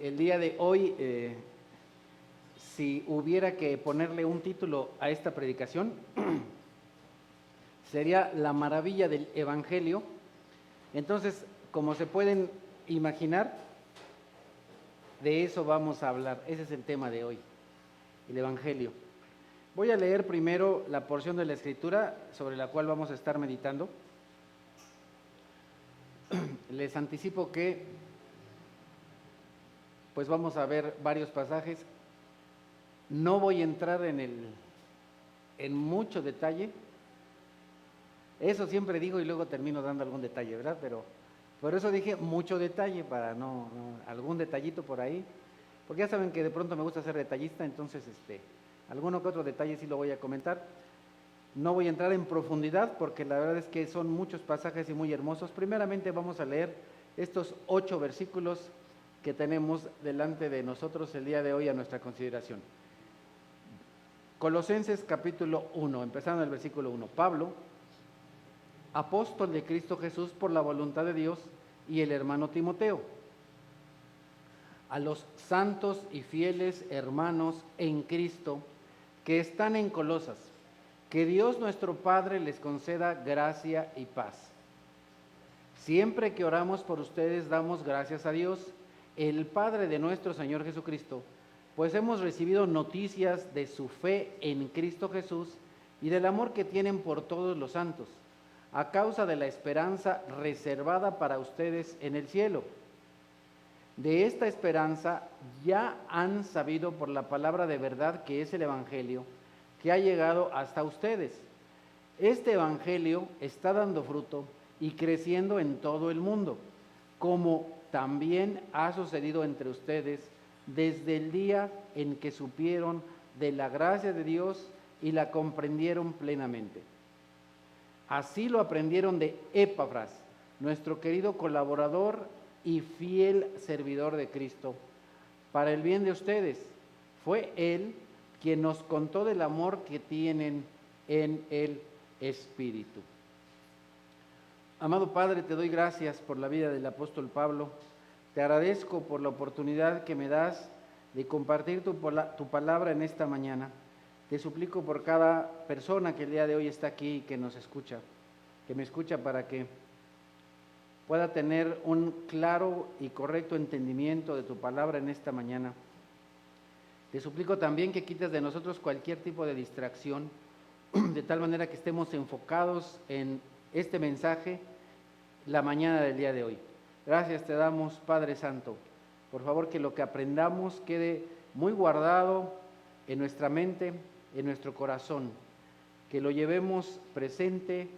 El día de hoy, si hubiera que ponerle un título a esta predicación, sería La maravilla del Evangelio. Entonces, como se pueden imaginar, de eso vamos a hablar. Ese es el tema de hoy, el Evangelio. Voy a leer primero la porción de la Escritura sobre la cual vamos a estar meditando. Les anticipo que pues vamos a ver varios pasajes. No voy a entrar en mucho detalle. Eso siempre digo y luego termino dando algún detalle, ¿verdad? Pero por eso dije mucho detalle, para no algún detallito por ahí. Porque ya saben que de pronto me gusta ser detallista, entonces alguno que otro detalle sí lo voy a comentar. No voy a entrar en profundidad porque la verdad es que son muchos pasajes y muy hermosos. Primeramente vamos a leer estos 8 versículos que tenemos delante de nosotros el día de hoy a nuestra consideración. Colosenses capítulo 1, empezando el versículo 1. Pablo, apóstol de Cristo Jesús por la voluntad de Dios, y el hermano Timoteo, a los santos y fieles hermanos en Cristo que están en Colosas, que Dios nuestro Padre les conceda gracia y paz. Siempre que oramos por ustedes damos gracias a Dios, el Padre de nuestro Señor Jesucristo, pues hemos recibido noticias de su fe en Cristo Jesús y del amor que tienen por todos los santos, a causa de la esperanza reservada para ustedes en el cielo. De esta esperanza ya han sabido por la palabra de verdad que es el Evangelio, que ha llegado hasta ustedes. Este Evangelio está dando fruto y creciendo en todo el mundo, como también ha sucedido entre ustedes desde el día en que supieron de la gracia de Dios y la comprendieron plenamente. Así lo aprendieron de Epafras, nuestro querido colaborador y fiel servidor de Cristo, para el bien de ustedes. Fue él quien nos contó del amor que tienen en el Espíritu. Amado Padre, te doy gracias por la vida del apóstol Pablo. Te agradezco por la oportunidad que me das de compartir tu palabra en esta mañana. Te suplico por cada persona que el día de hoy está aquí y que nos escucha, que me escucha, para que pueda tener un claro y correcto entendimiento de tu palabra en esta mañana. Te suplico también que quites de nosotros cualquier tipo de distracción, de tal manera que estemos enfocados en este mensaje la mañana del día de hoy. Gracias te damos, Padre Santo. Por favor, que lo que aprendamos quede muy guardado en nuestra mente, en nuestro corazón, que lo llevemos presente,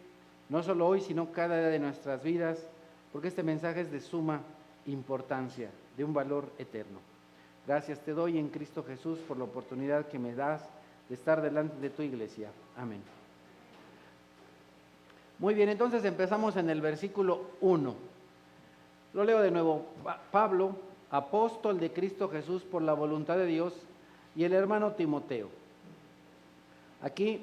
no solo hoy, sino cada día de nuestras vidas, porque este mensaje es de suma importancia, de un valor eterno. Gracias te doy en Cristo Jesús por la oportunidad que me das de estar delante de tu iglesia. Amén. Muy bien, entonces empezamos en el versículo 1. Lo leo de nuevo. Pablo, apóstol de Cristo Jesús por la voluntad de Dios, y el hermano Timoteo. Aquí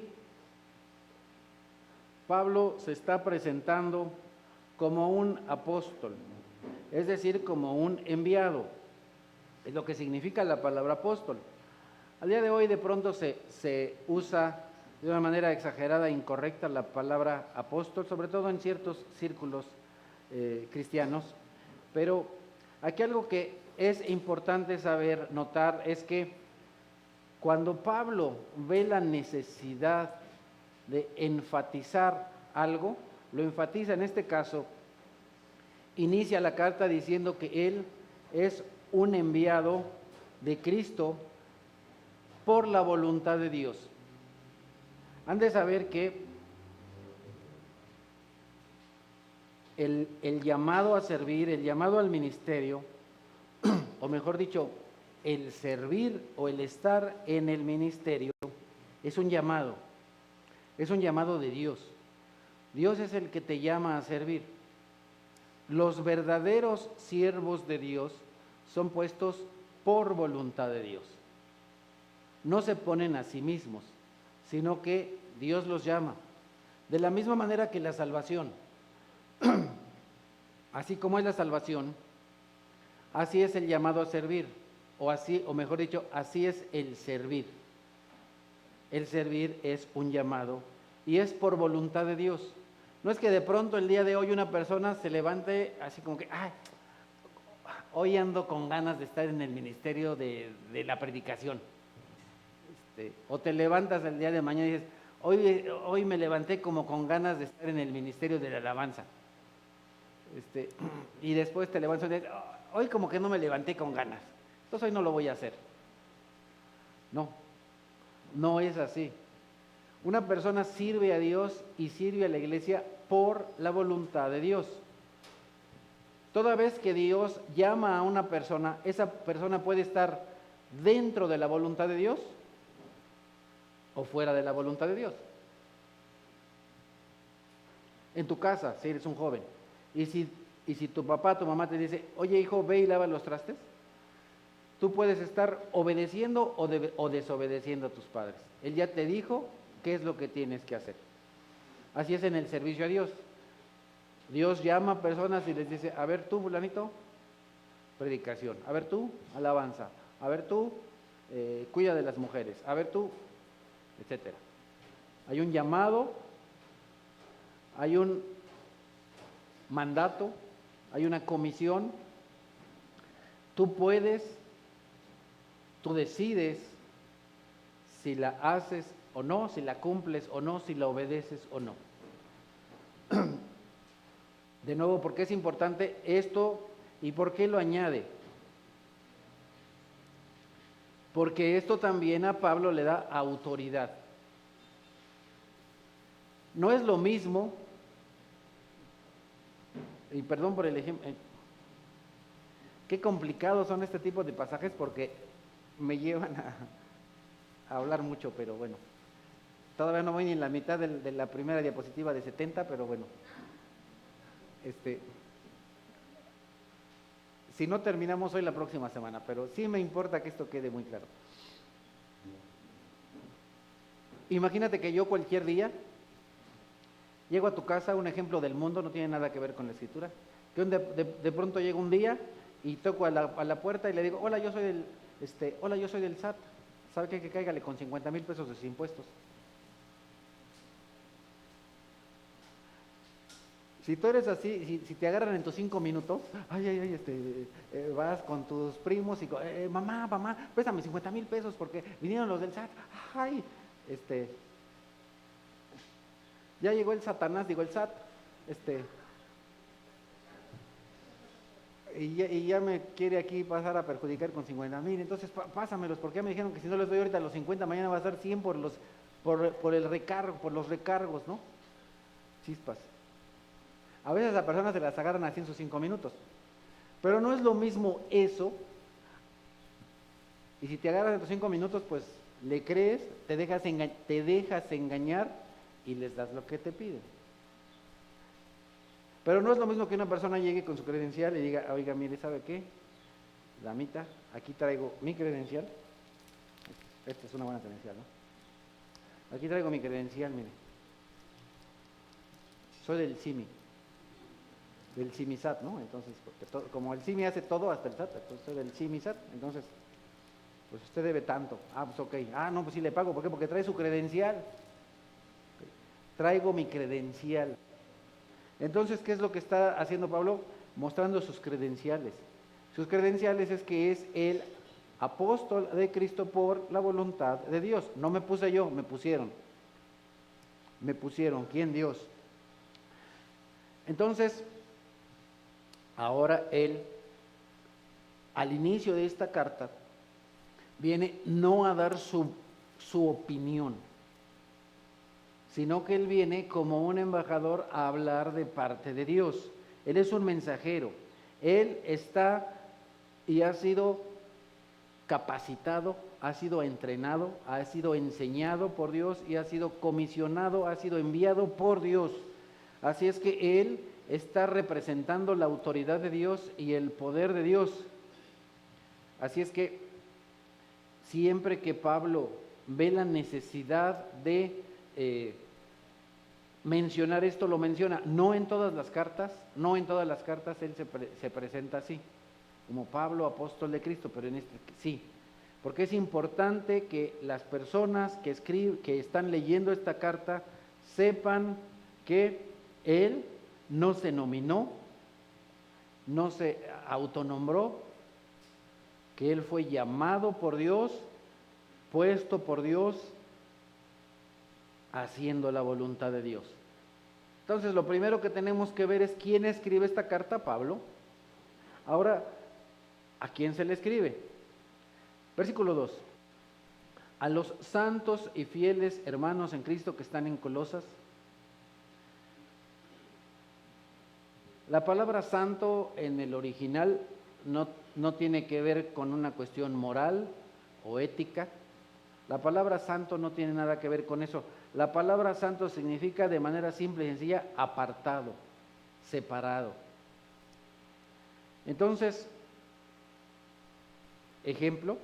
Pablo se está presentando como un apóstol, es decir, como un enviado. Es lo que significa la palabra apóstol. Al día de hoy de pronto se usa de una manera exagerada e incorrecta la palabra apóstol, sobre todo en ciertos círculos cristianos, pero aquí algo que es importante saber, notar, es que cuando Pablo ve la necesidad de enfatizar algo, lo enfatiza. En este caso, inicia la carta diciendo que él es un enviado de Cristo por la voluntad de Dios. Han de saber que el llamado a servir, el llamado al ministerio, o mejor dicho, el servir o el estar en el ministerio, es un llamado de Dios. Dios es el que te llama a servir. Los verdaderos siervos de Dios son puestos por voluntad de Dios. No se ponen a sí mismos, sino que Dios los llama. De la misma manera que la salvación, así como es la salvación, Así es el llamado a servir, o así, o mejor dicho, así es el servir. El servir es un llamado y es por voluntad de Dios. No es que de pronto el día de hoy una persona se levante así como que, ay, hoy ando con ganas de estar en el ministerio de la predicación. O te levantas el día de mañana y dices, hoy me levanté como con ganas de estar en el ministerio de la alabanza. Y después te levantas y dices, hoy como que no me levanté con ganas, entonces hoy no lo voy a hacer. No, no es así. Una persona sirve a Dios y sirve a la iglesia por la voluntad de Dios. Toda vez que Dios llama a una persona, esa persona puede estar dentro de la voluntad de Dios o fuera de la voluntad de Dios. En tu casa, si eres un joven, y si tu papá, tu mamá te dice, oye hijo, ve y lava los trastes, tú puedes estar obedeciendo o desobedeciendo a tus padres. Él ya te dijo qué es lo que tienes que hacer. Así es en el servicio a Dios. Dios llama a personas y les dice, a ver tú, fulanito, predicación. A ver tú, alabanza. A ver tú, cuida de las mujeres. A ver tú, etcétera. Hay un llamado, hay un mandato, hay una comisión. Tú puedes, tú decides si la haces o no, si la cumples o no, si la obedeces o no. De nuevo, ¿por qué es importante esto y por qué lo añade? Porque esto también a Pablo le da autoridad. No es lo mismo, y perdón por el ejemplo, qué complicados son este tipo de pasajes porque me llevan a hablar mucho, pero bueno, todavía no voy ni en la mitad de la primera diapositiva de 70, pero bueno. Si no terminamos hoy, la próxima semana, pero sí me importa que esto quede muy claro. Imagínate que yo cualquier día llego a tu casa, un ejemplo del mundo, no tiene nada que ver con la escritura, que de pronto llego un día y toco a la puerta y le digo, hola, yo soy del SAT, ¿sabe qué? Que cáigale con 50,000 pesos de sus impuestos. Si tú eres así, si te agarran en tus 5 minutos, vas con tus primos y mamá, préstame 50,000 pesos porque vinieron los del SAT. Ay, ya llegó el Satanás, digo el SAT, y ya me quiere aquí pasar a perjudicar con 50,000, entonces pásamelos, porque ya me dijeron que si no les doy ahorita los 50, mañana va a ser 100 por el recargo, por los recargos, ¿no? Chispas. A veces a personas se las agarran así en sus 5 minutos. Pero no es lo mismo eso. Y si te agarras en tus 5 minutos, pues le crees, te dejas engañar y les das lo que te piden. Pero no es lo mismo que una persona llegue con su credencial y diga, oiga, mire, ¿sabe qué? Damita, aquí traigo mi credencial. Esta es una buena credencial, ¿no? Aquí traigo mi credencial, mire. Soy del CIMI. Del CIMISAT, ¿no? Entonces, porque como el CIMI hace todo hasta el SAT, entonces soy del CIMISAT, entonces, pues usted debe tanto. Ah, pues ok. Ah, no, pues sí le pago. ¿Por qué? Porque trae su credencial. Traigo mi credencial. Entonces, ¿qué es lo que está haciendo Pablo? Mostrando sus credenciales. Sus credenciales es que es el apóstol de Cristo por la voluntad de Dios. No me puse yo, me pusieron. Me pusieron. ¿Quién? Dios. Entonces, ahora él, al inicio de esta carta, viene no a dar su opinión, sino que él viene como un embajador a hablar de parte de Dios. Él es un mensajero. Él está y ha sido capacitado, ha sido entrenado, ha sido enseñado por Dios y ha sido comisionado, ha sido enviado por Dios. Así es que él está representando la autoridad de Dios y el poder de Dios. Así es que siempre que Pablo ve la necesidad de mencionar esto, lo menciona. No en todas las cartas, él se presenta así. como Pablo, apóstol de Cristo, pero en este sí, porque es importante que las personas que están leyendo esta carta sepan que él no se nominó, no se autonombró, que él fue llamado por Dios, puesto por Dios, haciendo la voluntad de Dios. Entonces, lo primero que tenemos que ver es quién escribe esta carta, Pablo. Ahora, ¿a quién se le escribe? Versículo 2. A los santos y fieles hermanos en Cristo que están en Colosas. La palabra santo en el original no tiene que ver con una cuestión moral o ética. La palabra santo no tiene nada que ver con eso. La palabra santo significa de manera simple y sencilla apartado, separado. Entonces, ejemplo,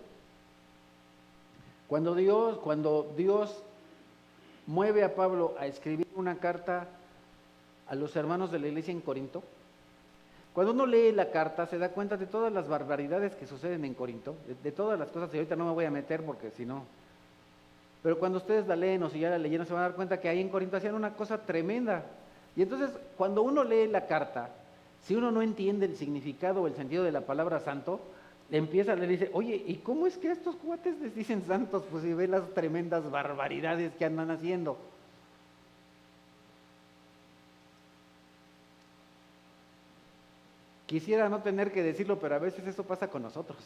cuando Dios mueve a Pablo a escribir una carta a los hermanos de la iglesia en Corinto, cuando uno lee la carta se da cuenta de todas las barbaridades que suceden en Corinto, de todas las cosas, y ahorita no me voy a meter porque si no... Pero cuando ustedes la leen o si ya la leyeron se van a dar cuenta que ahí en Corinto hacían una cosa tremenda. Y entonces cuando uno lee la carta, si uno no entiende el significado o el sentido de la palabra santo, le empieza a leer y dice, oye, ¿y cómo es que a estos cuates les dicen santos? Pues si ve las tremendas barbaridades que andan haciendo. Quisiera no tener que decirlo, pero a veces eso pasa con nosotros.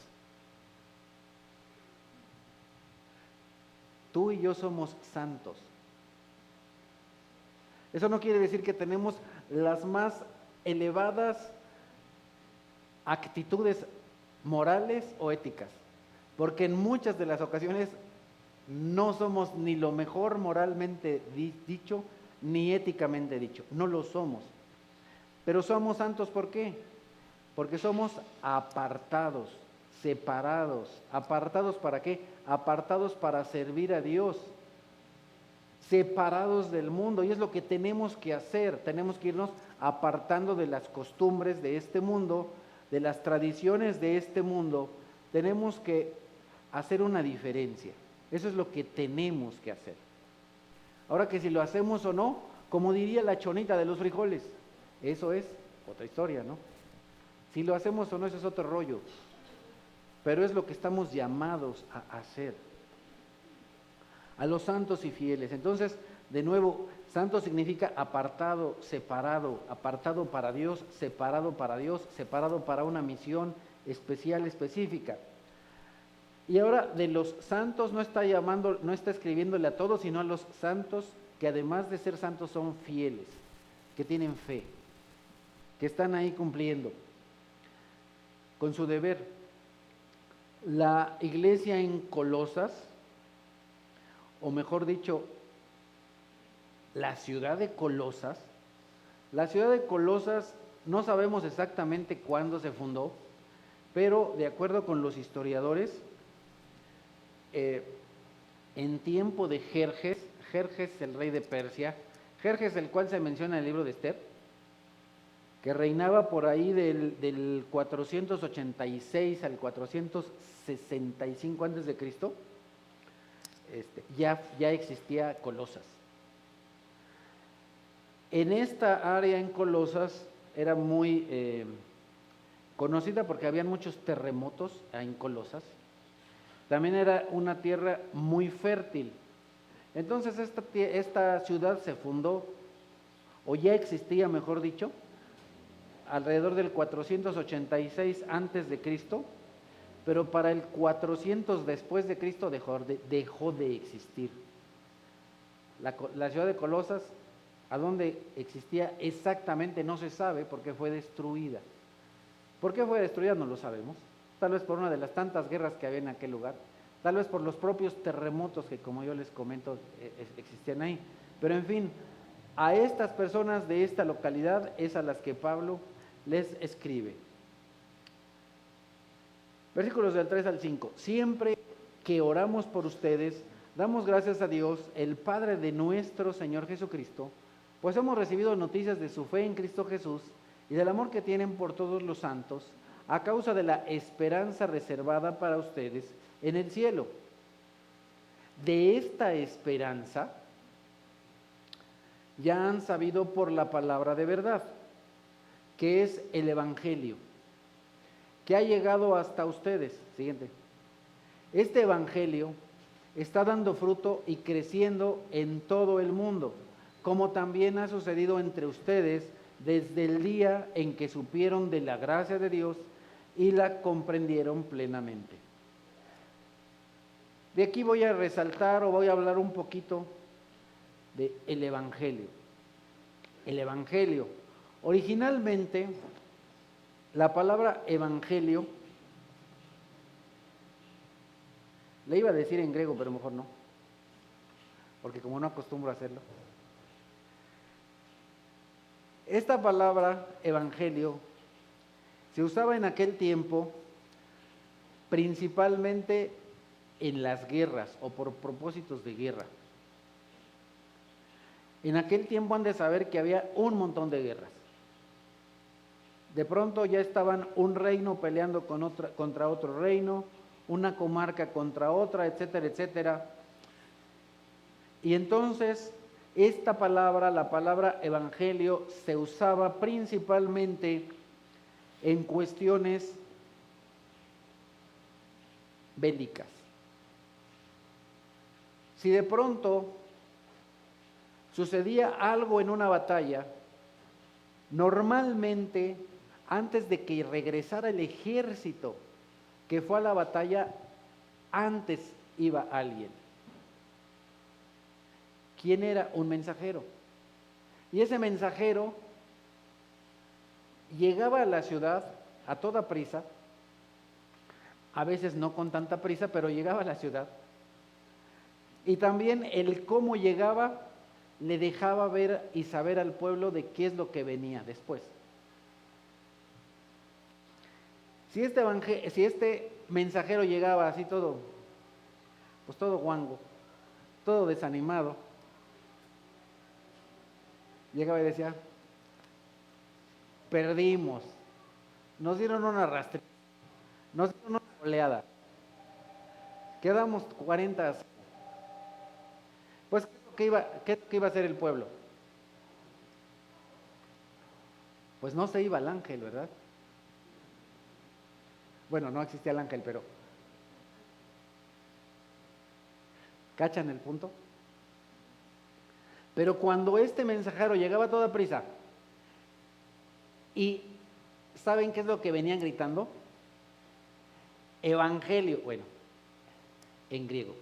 Tú y yo somos santos. Eso no quiere decir que tenemos las más elevadas actitudes morales o éticas, porque en muchas de las ocasiones no somos ni lo mejor moralmente dicho, ni éticamente dicho, no lo somos. Pero somos santos, ¿por qué? Porque somos apartados, separados. ¿Apartados para qué? Apartados para servir a Dios, separados del mundo, y es lo que tenemos que hacer. Tenemos que irnos apartando de las costumbres de este mundo, de las tradiciones de este mundo. Tenemos que hacer una diferencia. Eso es lo que tenemos que hacer. Ahora, que si lo hacemos o no, como diría la chonita de los frijoles, eso es otra historia, ¿no? Si lo hacemos o no, eso es otro rollo. Pero es lo que estamos llamados a hacer. A los santos y fieles. Entonces, de nuevo, santo significa apartado, separado, apartado para Dios, separado para una misión especial, específica. Y ahora, de los santos no está escribiéndole a todos, sino a los santos que además de ser santos son fieles, que tienen fe, que están ahí cumpliendo con su deber. La iglesia en Colosas, o mejor dicho, la ciudad de Colosas no sabemos exactamente cuándo se fundó, pero de acuerdo con los historiadores, en tiempo de Jerjes el rey de Persia, Jerjes el cual se menciona en el libro de Esther, que reinaba por ahí del 486 al 465 antes de Cristo, ya existía Colosas. En esta área en Colosas era muy conocida porque habían muchos terremotos en Colosas. También era una tierra muy fértil. Entonces esta ciudad se fundó, o ya existía, mejor dicho, alrededor del 486 antes de Cristo, pero para el 400 después de Cristo dejó de existir. La ciudad de Colosas, a dónde existía exactamente no se sabe, porque fue destruida. ¿Por qué fue destruida? No lo sabemos. Tal vez por una de las tantas guerras que había en aquel lugar, tal vez por los propios terremotos que, como yo les comento, existían ahí. Pero en fin, a estas personas de esta localidad es a las que Pablo les escribe. Versículos del 3 al 5. Siempre que oramos por ustedes, damos gracias a Dios, el Padre de nuestro Señor Jesucristo, pues hemos recibido noticias de su fe en Cristo Jesús y del amor que tienen por todos los santos, a causa de la esperanza reservada para ustedes en el cielo. De esta esperanza ya han sabido por la palabra de verdad, que es el Evangelio, que ha llegado hasta ustedes. Siguiente. Este Evangelio está dando fruto y creciendo en todo el mundo, como también ha sucedido entre ustedes desde el día en que supieron de la gracia de Dios y la comprendieron plenamente. De aquí voy a resaltar o voy a hablar un poquito del Evangelio. El Evangelio. Originalmente, la palabra Evangelio, le iba a decir en griego, pero mejor no, porque como no acostumbro a hacerlo. Esta palabra Evangelio se usaba en aquel tiempo principalmente en las guerras o por propósitos de guerra. En aquel tiempo han de saber que había un montón de guerras. De pronto ya estaban un reino peleando contra otro reino, una comarca contra otra, etcétera, etcétera. Y entonces esta palabra, la palabra evangelio, se usaba principalmente en cuestiones bélicas. Si de pronto sucedía algo en una batalla, normalmente antes de que regresara el ejército que fue a la batalla, antes iba alguien. ¿Quién era? Un mensajero. Y ese mensajero llegaba a la ciudad a toda prisa, a veces no con tanta prisa, pero llegaba a la ciudad. Y también el cómo llegaba le dejaba ver y saber al pueblo de qué es lo que venía después. Si este mensajero llegaba así todo, pues todo guango, todo desanimado, llegaba y decía, perdimos, nos dieron una rastrilla, nos dieron una goleada, quedamos 40. Pues, ¿qué es lo que iba a hacer el pueblo? Pues no se iba al ángel, ¿verdad? Bueno, no existía el ángel, pero ¿cachan el punto? Pero cuando este mensajero llegaba a toda prisa, y ¿saben qué es lo que venían gritando? Evangelio, bueno, en griego.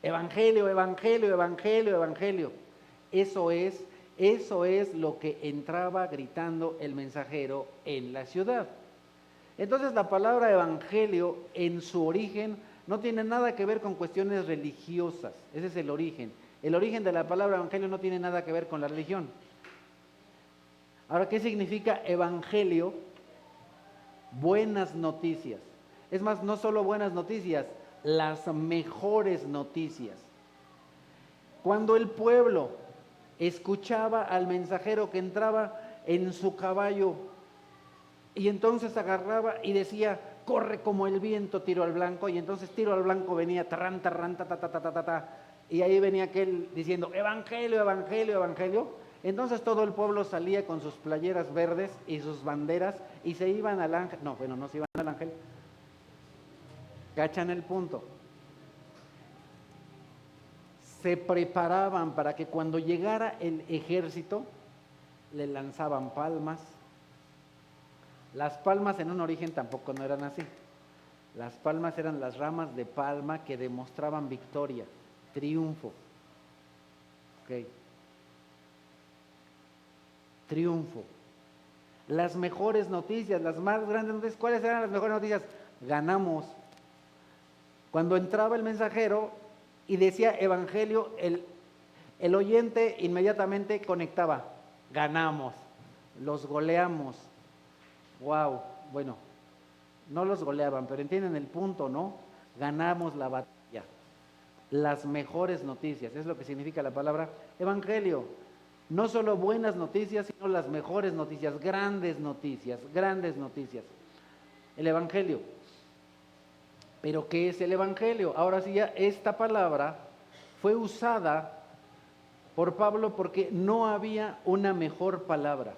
Evangelio, evangelio, evangelio, evangelio. Eso es lo que entraba gritando el mensajero en la ciudad. Entonces la palabra evangelio en su origen no tiene nada que ver con cuestiones religiosas. Ese es el origen. El origen de la palabra evangelio no tiene nada que ver con la religión. Ahora, ¿qué significa evangelio? Buenas noticias. Es más, no solo buenas noticias, las mejores noticias. Cuando el pueblo escuchaba al mensajero que entraba en su caballo y entonces agarraba y decía, corre como el viento, tiro al blanco, y entonces tiro al blanco venía, tarran, tarran, ta, ta, ta, ta, ta, ta, y ahí venía aquel diciendo, evangelio, evangelio, evangelio. Entonces todo el pueblo salía con sus playeras verdes y sus banderas y se iban al ángel. No, bueno, no se iban al ángel. ¿Cachan el punto? Se preparaban para que cuando llegara el ejército le lanzaban palmas. Las palmas en un origen tampoco no eran así. Las palmas eran las ramas de palma que demostraban victoria, triunfo. Okay. Triunfo. Las mejores noticias, las más grandes noticias, ¿cuáles eran las mejores noticias? Ganamos. Cuando entraba el mensajero y decía evangelio, el oyente inmediatamente conectaba, ganamos, los goleamos. Wow, bueno, no los goleaban, pero entienden el punto, ¿no? Ganamos la batalla. Las mejores noticias, es lo que significa la palabra evangelio. No solo buenas noticias, sino las mejores noticias, grandes noticias, grandes noticias. el Evangelio. Pero ¿qué es el Evangelio? Ahora sí, ya esta palabra fue usada por Pablo porque no había una mejor palabra.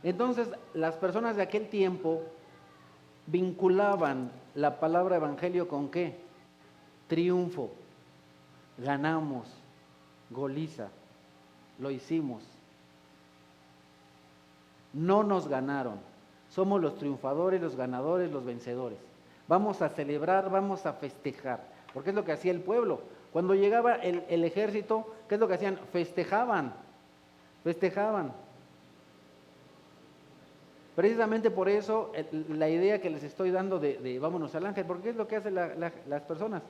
Entonces, las personas de aquel tiempo vinculaban la palabra evangelio con ¿qué? Triunfo, ganamos, goliza, lo hicimos. No nos ganaron, somos los triunfadores, los ganadores, los vencedores. Vamos a celebrar, vamos a festejar, porque es lo que hacía el pueblo. Cuando llegaba el ejército, ¿qué es lo que hacían? Festejaban. Precisamente por eso la idea que les estoy dando de vámonos al ángel, porque es lo que hacen las personas.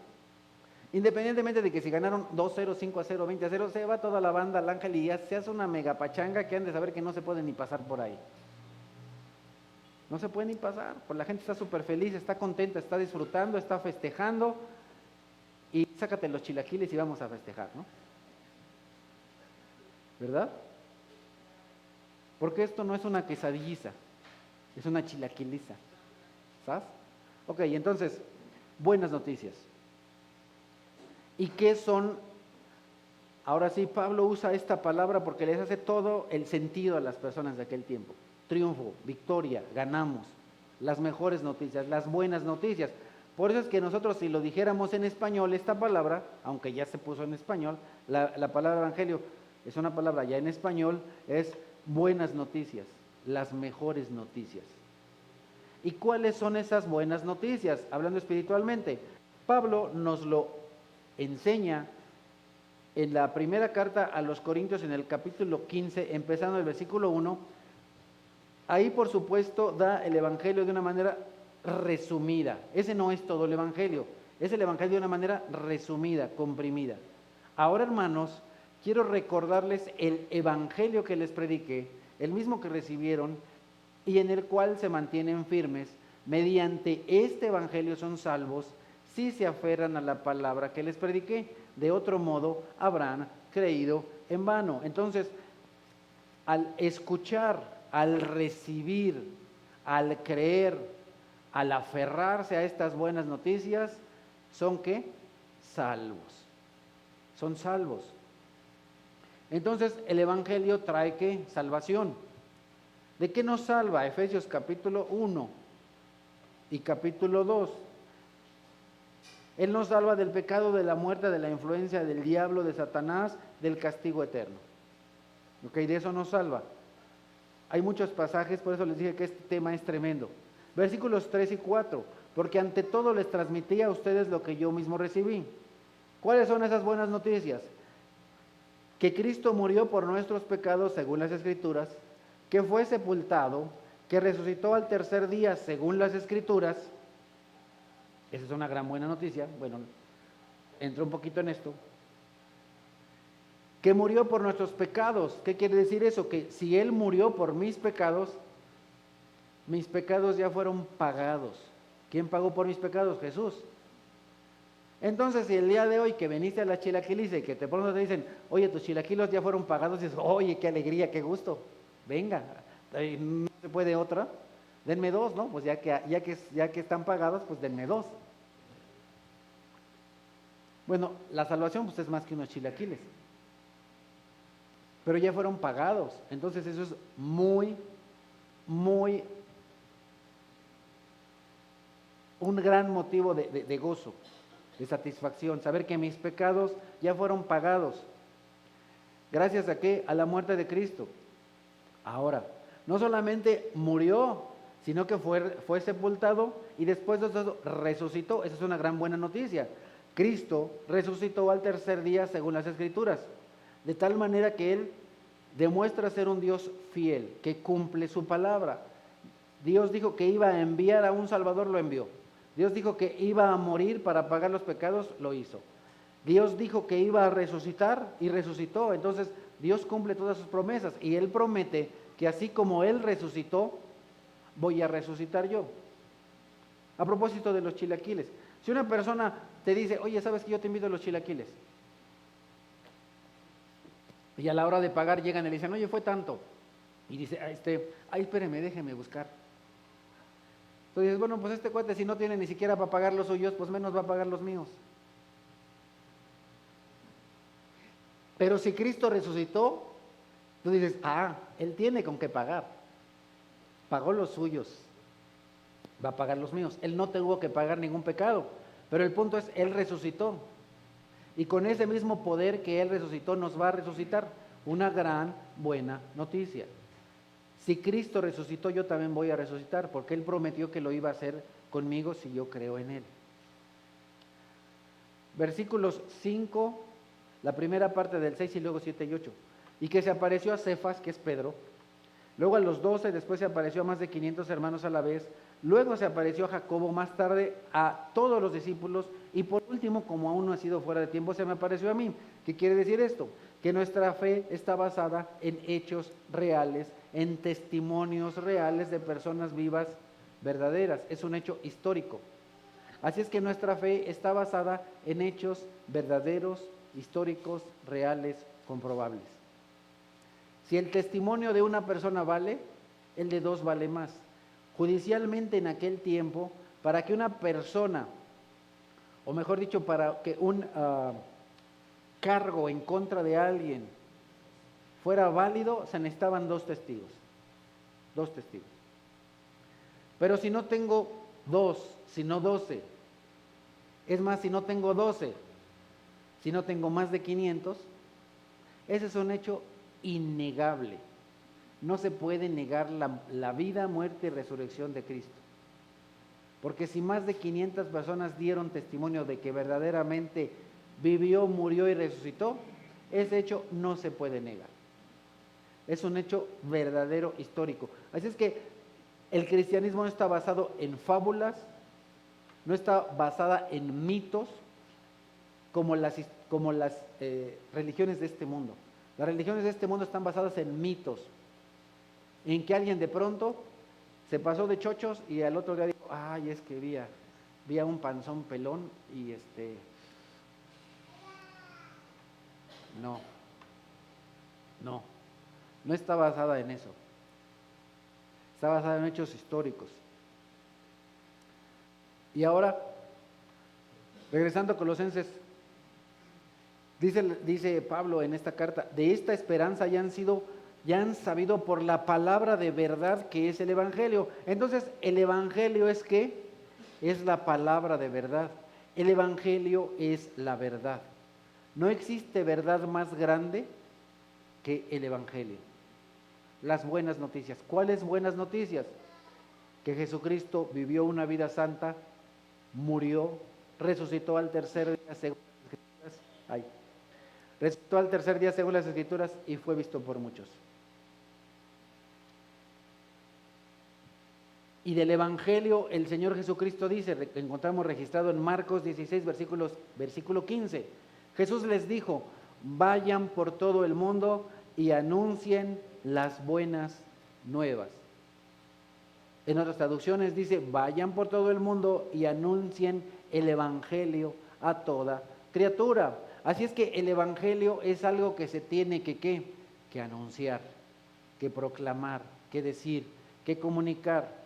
Independientemente de que si ganaron 2-0, 5-0, 20-0, se va toda la banda al ángel y ya se hace una mega pachanga que han de saber que no se puede ni pasar por ahí. No se puede ni pasar, pues la gente está súper feliz, está contenta, está disfrutando, está festejando y sácate los chilaquiles y vamos a festejar, ¿no? ¿Verdad? Porque esto no es una quesadilliza, es una chilaquiliza, ¿sabes? Ok, entonces, buenas noticias. ¿Y qué son? Ahora sí, Pablo usa esta palabra porque les hace todo el sentido a las personas de aquel tiempo. Triunfo, victoria, ganamos, las mejores noticias, las buenas noticias. Por eso es que nosotros, si lo dijéramos en español, esta palabra, aunque ya se puso en español, la palabra evangelio es una palabra ya en español, es buenas noticias, las mejores noticias. ¿Y cuáles son esas buenas noticias? Hablando espiritualmente, Pablo nos lo enseña en la primera carta a los Corintios, en el capítulo 15, empezando el versículo 1. Ahí, por supuesto, da el Evangelio de una manera resumida. Ese no es todo el Evangelio, es el Evangelio de una manera resumida, comprimida. Ahora, hermanos, quiero recordarles el Evangelio que les prediqué, el mismo que recibieron y en el cual se mantienen firmes. Mediante este Evangelio son salvos si se aferran a la palabra que les prediqué. De otro modo, habrán creído en vano. Entonces, al escuchar, al recibir, al creer, al aferrarse a estas buenas noticias, ¿son qué? Salvos. Son salvos. Entonces, el Evangelio trae ¿qué? Salvación. ¿De qué nos salva? Efesios capítulo 1 y capítulo 2. Él nos salva del pecado, de la muerte, de la influencia del diablo, de Satanás, del castigo eterno. ¿Ok? De eso nos salva. Hay muchos pasajes, por eso les dije que este tema es tremendo. Versículos 3 y 4. Porque ante todo les transmití a ustedes lo que yo mismo recibí. ¿Cuáles son esas buenas noticias? Que Cristo murió por nuestros pecados según las Escrituras, que fue sepultado, que resucitó al tercer día según las Escrituras. Esa es una gran buena noticia. Bueno, entro un poquito en esto. Que murió por nuestros pecados. ¿Qué quiere decir eso? Que si Él murió por mis pecados ya fueron pagados. ¿Quién pagó por mis pecados? Jesús. Entonces, si el día de hoy que veniste a la chilaquiliza y que te pronto te dicen, oye, tus chilaquilos ya fueron pagados, y dices, oye, qué alegría, qué gusto. Venga, no se puede otra. Denme dos, ¿no? Pues ya que están pagados, pues denme dos. Bueno, la salvación pues es más que unos chilaquiles. Pero ya fueron pagados. Entonces eso es muy un gran motivo de gozo, de satisfacción. Saber que mis pecados ya fueron pagados. ¿Gracias a qué? A la muerte de Cristo. Ahora, no solamente murió, sino que fue sepultado y después de eso resucitó. Esa es una gran buena noticia. Cristo resucitó al tercer día según las Escrituras, de tal manera que Él demuestra ser un Dios fiel, que cumple su palabra. Dios dijo que iba a enviar a un Salvador, lo envió. Dios dijo que iba a morir para pagar los pecados, lo hizo. Dios dijo que iba a resucitar y resucitó. Entonces Dios cumple todas sus promesas y Él promete que así como Él resucitó, voy a resucitar yo. A propósito de los chilaquiles, si una persona te dice, oye, ¿sabes que yo te invito a los chilaquiles? Y a la hora de pagar llegan y le dicen, oye, fue tanto. Y dice, ay, espéreme, déjeme buscar. Entonces dices, bueno, pues este cuate si no tiene ni siquiera para pagar los suyos, pues menos va a pagar los míos. Pero si Cristo resucitó, tú dices, Él tiene con qué pagar. Pagó los suyos, va a pagar los míos. Él no tuvo que pagar ningún pecado. Pero el punto es, Él resucitó. Y con ese mismo poder que Él resucitó, nos va a resucitar. Una gran buena noticia. Si Cristo resucitó, yo también voy a resucitar, porque Él prometió que lo iba a hacer conmigo si yo creo en Él. Versículos 5, la primera parte del 6 y luego 7 y 8. Y que se apareció a Cefas, que es Pedro, luego a los 12, después se apareció a más de 500 hermanos a la vez, luego se apareció a Jacobo, más tarde a todos los discípulos, y por último, como aún no ha sido fuera de tiempo, se me apareció a mí. ¿Qué quiere decir esto? Que nuestra fe está basada en hechos reales, en testimonios reales de personas vivas, verdaderas. Es un hecho histórico. Así es que nuestra fe está basada en hechos verdaderos, históricos, reales, comprobables. Si el testimonio de una persona vale, el de dos vale más. Judicialmente en aquel tiempo, para que una persona, o mejor dicho, para que un cargo en contra de alguien fuera válido, se necesitaban dos testigos. Dos testigos. Pero si no tengo dos, sino 12, es más, si no tengo 12, si no tengo más de 500, ese es un hecho innegable. No se puede negar la vida, muerte y resurrección de Cristo. Porque si más de 500 personas dieron testimonio de que verdaderamente vivió, murió y resucitó, ese hecho no se puede negar. Es un hecho verdadero, histórico. Así es que el cristianismo no está basado en fábulas, no está basada en mitos como las religiones de este mundo. Las religiones de este mundo están basadas en mitos, en que alguien de pronto se pasó de chochos y al otro día dijo, es que vi a un panzón pelón y no está basada en eso. Está basada en hechos históricos. Y ahora, regresando a Colosenses, dice Pablo en esta carta, de esta esperanza ya han sabido por la palabra de verdad que es el Evangelio. Entonces, el Evangelio es ¿qué? Es la palabra de verdad. El Evangelio es la verdad. No existe verdad más grande que el Evangelio. Las buenas noticias. ¿Cuáles buenas noticias? Que Jesucristo vivió una vida santa, murió, resucitó al tercer día según las Escrituras. Resucitó al tercer día según las Escrituras y fue visto por muchos. Y del Evangelio el Señor Jesucristo dice, encontramos registrado en Marcos 16, versículo 15. Jesús les dijo, vayan por todo el mundo y anuncien las buenas nuevas. En otras traducciones dice, vayan por todo el mundo y anuncien el Evangelio a toda criatura. Así es que el Evangelio es algo que se tiene que anunciar, que proclamar, que decir, que comunicar.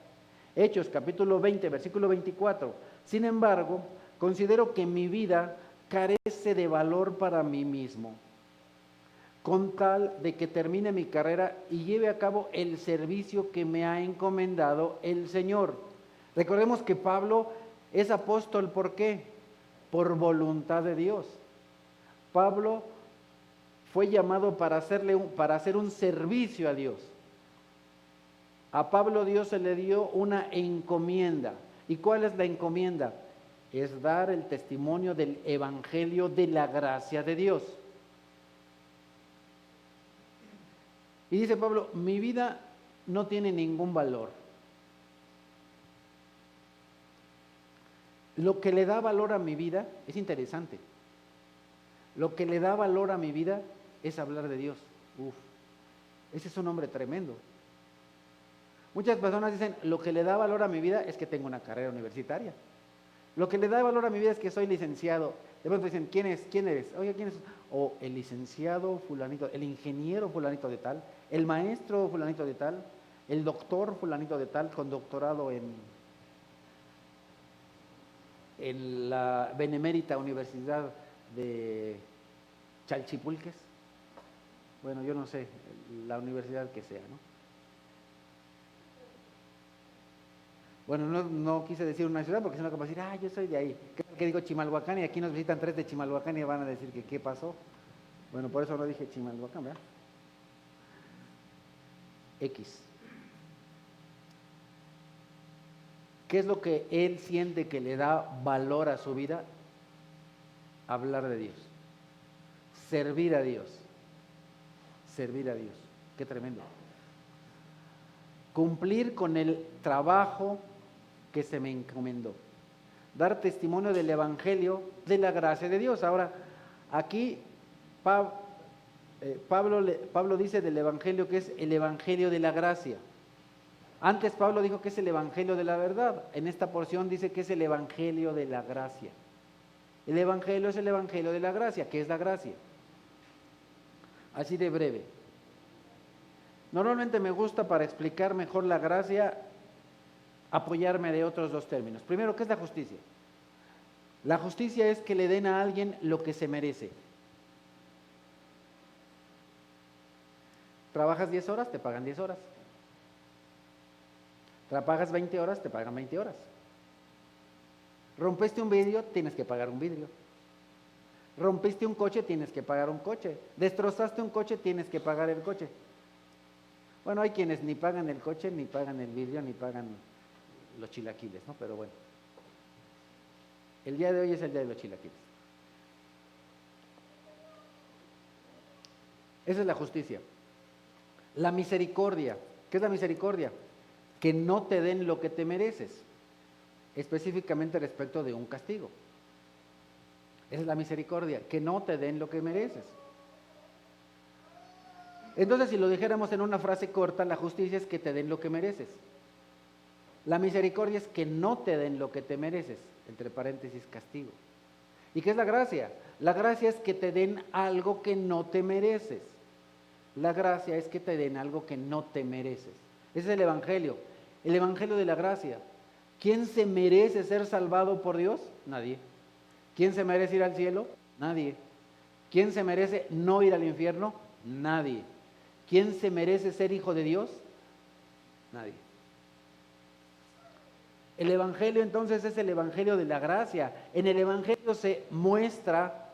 Hechos capítulo 20, versículo 24. Sin embargo, considero que mi vida carece de valor para mí mismo, con tal de que termine mi carrera y lleve a cabo el servicio que me ha encomendado el Señor. Recordemos que Pablo es apóstol, ¿por qué? Por voluntad de Dios. Pablo fue llamado para hacer un servicio a Dios. A Pablo Dios se le dio una encomienda. ¿Y cuál es la encomienda? Es dar el testimonio del Evangelio de la gracia de Dios. Y dice Pablo, mi vida no tiene ningún valor. Lo que le da valor a mi vida es interesante. Lo que le da valor a mi vida es hablar de Dios. Ese es un hombre tremendo. Muchas personas dicen, lo que le da valor a mi vida es que tengo una carrera universitaria. Lo que le da valor a mi vida es que soy licenciado. De pronto dicen, ¿quién eres? Oye, ¿quién es? O el licenciado fulanito, el ingeniero fulanito de tal, el maestro fulanito de tal, el doctor fulanito de tal con doctorado en en la Benemérita Universidad de Chalchipulques. Bueno, yo no sé, la universidad que sea, ¿no? Bueno, no quise decir una ciudad porque si no, como decir, yo soy de ahí. ¿Qué tal que digo Chimalhuacán y aquí nos visitan 3 de Chimalhuacán y van a decir que qué pasó? Bueno, por eso no dije Chimalhuacán, ¿verdad? X. ¿Qué es lo que él siente que le da valor a su vida? Hablar de Dios. Servir a Dios. Servir a Dios. Qué tremendo. Cumplir con el trabajo que se me encomendó. Dar testimonio del Evangelio de la gracia de Dios. Ahora, aquí Pablo dice del Evangelio que es el Evangelio de la gracia. Antes Pablo dijo que es el Evangelio de la verdad. En esta porción dice que es el Evangelio de la gracia. El Evangelio es el Evangelio de la gracia. ¿Qué es la gracia? Así de breve. Normalmente me gusta, para explicar mejor la gracia, apoyarme de otros dos términos. Primero, ¿qué es la justicia? La justicia es que le den a alguien lo que se merece. Trabajas 10 horas, te pagan 10 horas. Trabajas 20 horas, te pagan 20 horas. Rompiste un vidrio, tienes que pagar un vidrio. Rompiste un coche, tienes que pagar un coche. Destrozaste un coche, tienes que pagar el coche. Bueno, hay quienes ni pagan el coche, ni pagan el vidrio, ni pagan los chilaquiles, ¿no? Pero bueno, el día de hoy es el día de los chilaquiles. Esa es la justicia. La misericordia. ¿Qué es la misericordia? Que no te den lo que te mereces, específicamente respecto de un castigo. Esa es la misericordia, que no te den lo que mereces. Entonces, si lo dijéramos en una frase corta, la justicia es que te den lo que mereces. La misericordia es que no te den lo que te mereces, entre paréntesis, castigo. ¿Y qué es la gracia? La gracia es que te den algo que no te mereces. La gracia es que te den algo que no te mereces. Ese es el Evangelio de la gracia. ¿Quién se merece ser salvado por Dios? Nadie. ¿Quién se merece ir al cielo? Nadie. ¿Quién se merece no ir al infierno? Nadie. ¿Quién se merece ser hijo de Dios? Nadie. El Evangelio entonces es el Evangelio de la gracia. En el Evangelio se muestra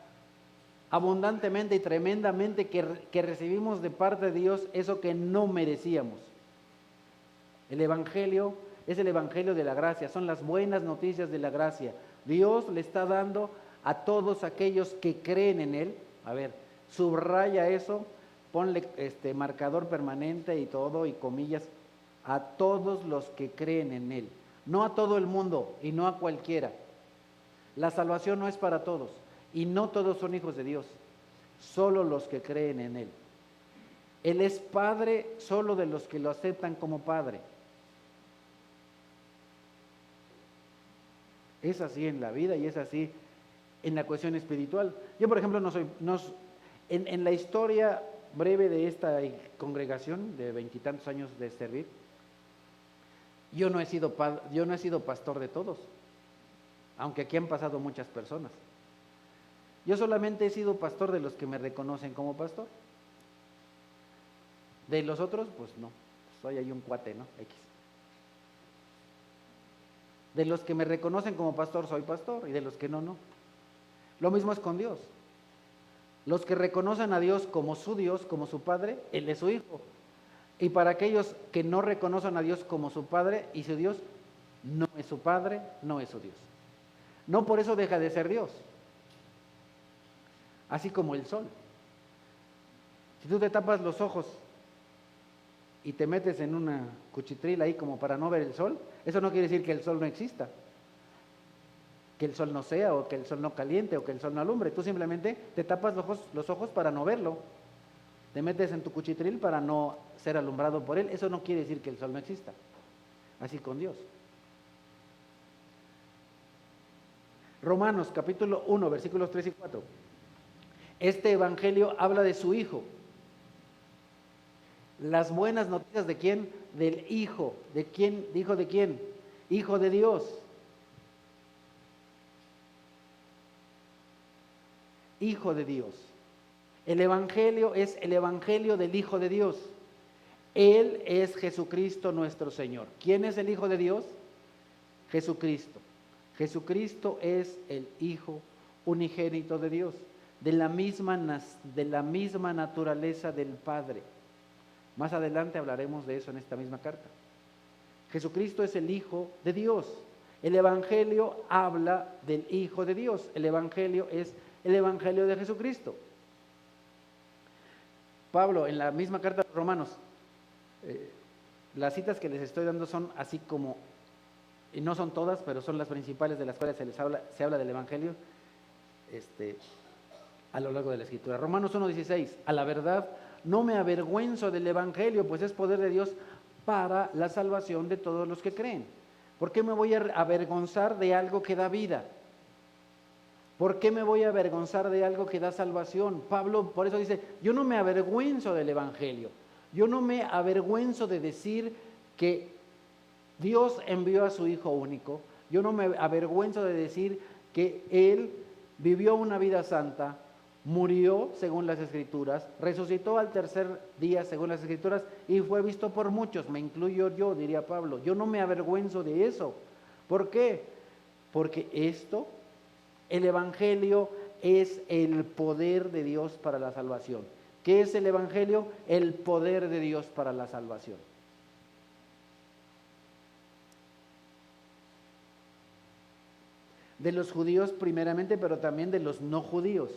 abundantemente y tremendamente que recibimos de parte de Dios eso que no merecíamos. El Evangelio es el Evangelio de la gracia, son las buenas noticias de la gracia. Dios le está dando a todos aquellos que creen en Él. A ver, subraya eso, ponle marcador permanente y todo y comillas, a todos los que creen en Él. No a todo el mundo y no a cualquiera. La salvación no es para todos y no todos son hijos de Dios, solo los que creen en Él. Él es Padre solo de los que lo aceptan como Padre. Es así en la vida y es así en la cuestión espiritual. Yo, por ejemplo, en la historia breve de esta congregación de 20 y tantos años de servir, yo no he sido pastor de todos, aunque aquí han pasado muchas personas. Yo solamente he sido pastor de los que me reconocen como pastor. De los otros, pues no, soy ahí un cuate, ¿no? X. De los que me reconocen como pastor, soy pastor, y de los que no, no. Lo mismo es con Dios. Los que reconocen a Dios como su Dios, como su Padre, Él es su Hijo. Y para aquellos que no reconocen a Dios como su Padre y su Dios, no es su Padre, no es su Dios. No por eso deja de ser Dios. Así como el sol. Si tú te tapas los ojos y te metes en una cuchitril ahí como para no ver el sol, eso no quiere decir que el sol no exista, que el sol no sea, o que el sol no caliente, o que el sol no alumbre. Tú simplemente te tapas los ojos para no verlo. Te metes en tu cuchitril para no ser alumbrado por él. Eso no quiere decir que el sol no exista. Así con Dios. Romanos capítulo 1, versículos 3 y 4. Este evangelio habla de su Hijo. Las buenas noticias ¿de quién? Del Hijo. ¿De quién? ¿Hijo de quién? Hijo de Dios. Hijo de Dios. El Evangelio es el Evangelio del Hijo de Dios. Él es Jesucristo nuestro Señor. ¿Quién es el Hijo de Dios? Jesucristo. Jesucristo es el Hijo unigénito de Dios, de la misma naturaleza del Padre. Más adelante hablaremos de eso en esta misma carta. Jesucristo es el Hijo de Dios. El Evangelio habla del Hijo de Dios. El Evangelio es el Evangelio de Jesucristo. Pablo, en la misma carta de los Romanos, las citas que les estoy dando son así como, y no son todas, pero son las principales de las cuales se habla del Evangelio a lo largo de la Escritura. Romanos 1:16, a la verdad no me avergüenzo del Evangelio, pues es poder de Dios para la salvación de todos los que creen. ¿Por qué me voy a avergonzar de algo que da vida? ¿Por qué me voy a avergonzar de algo que da salvación? Pablo por eso dice, yo no me avergüenzo del Evangelio. Yo no me avergüenzo de decir que Dios envió a su Hijo único. Yo no me avergüenzo de decir que Él vivió una vida santa, murió según las Escrituras, resucitó al tercer día según las Escrituras y fue visto por muchos, me incluyo yo, diría Pablo. Yo no me avergüenzo de eso. ¿Por qué? Porque el Evangelio es el poder de Dios para la salvación. ¿Qué es el Evangelio? El poder de Dios para la salvación. De los judíos primeramente, pero también de los no judíos.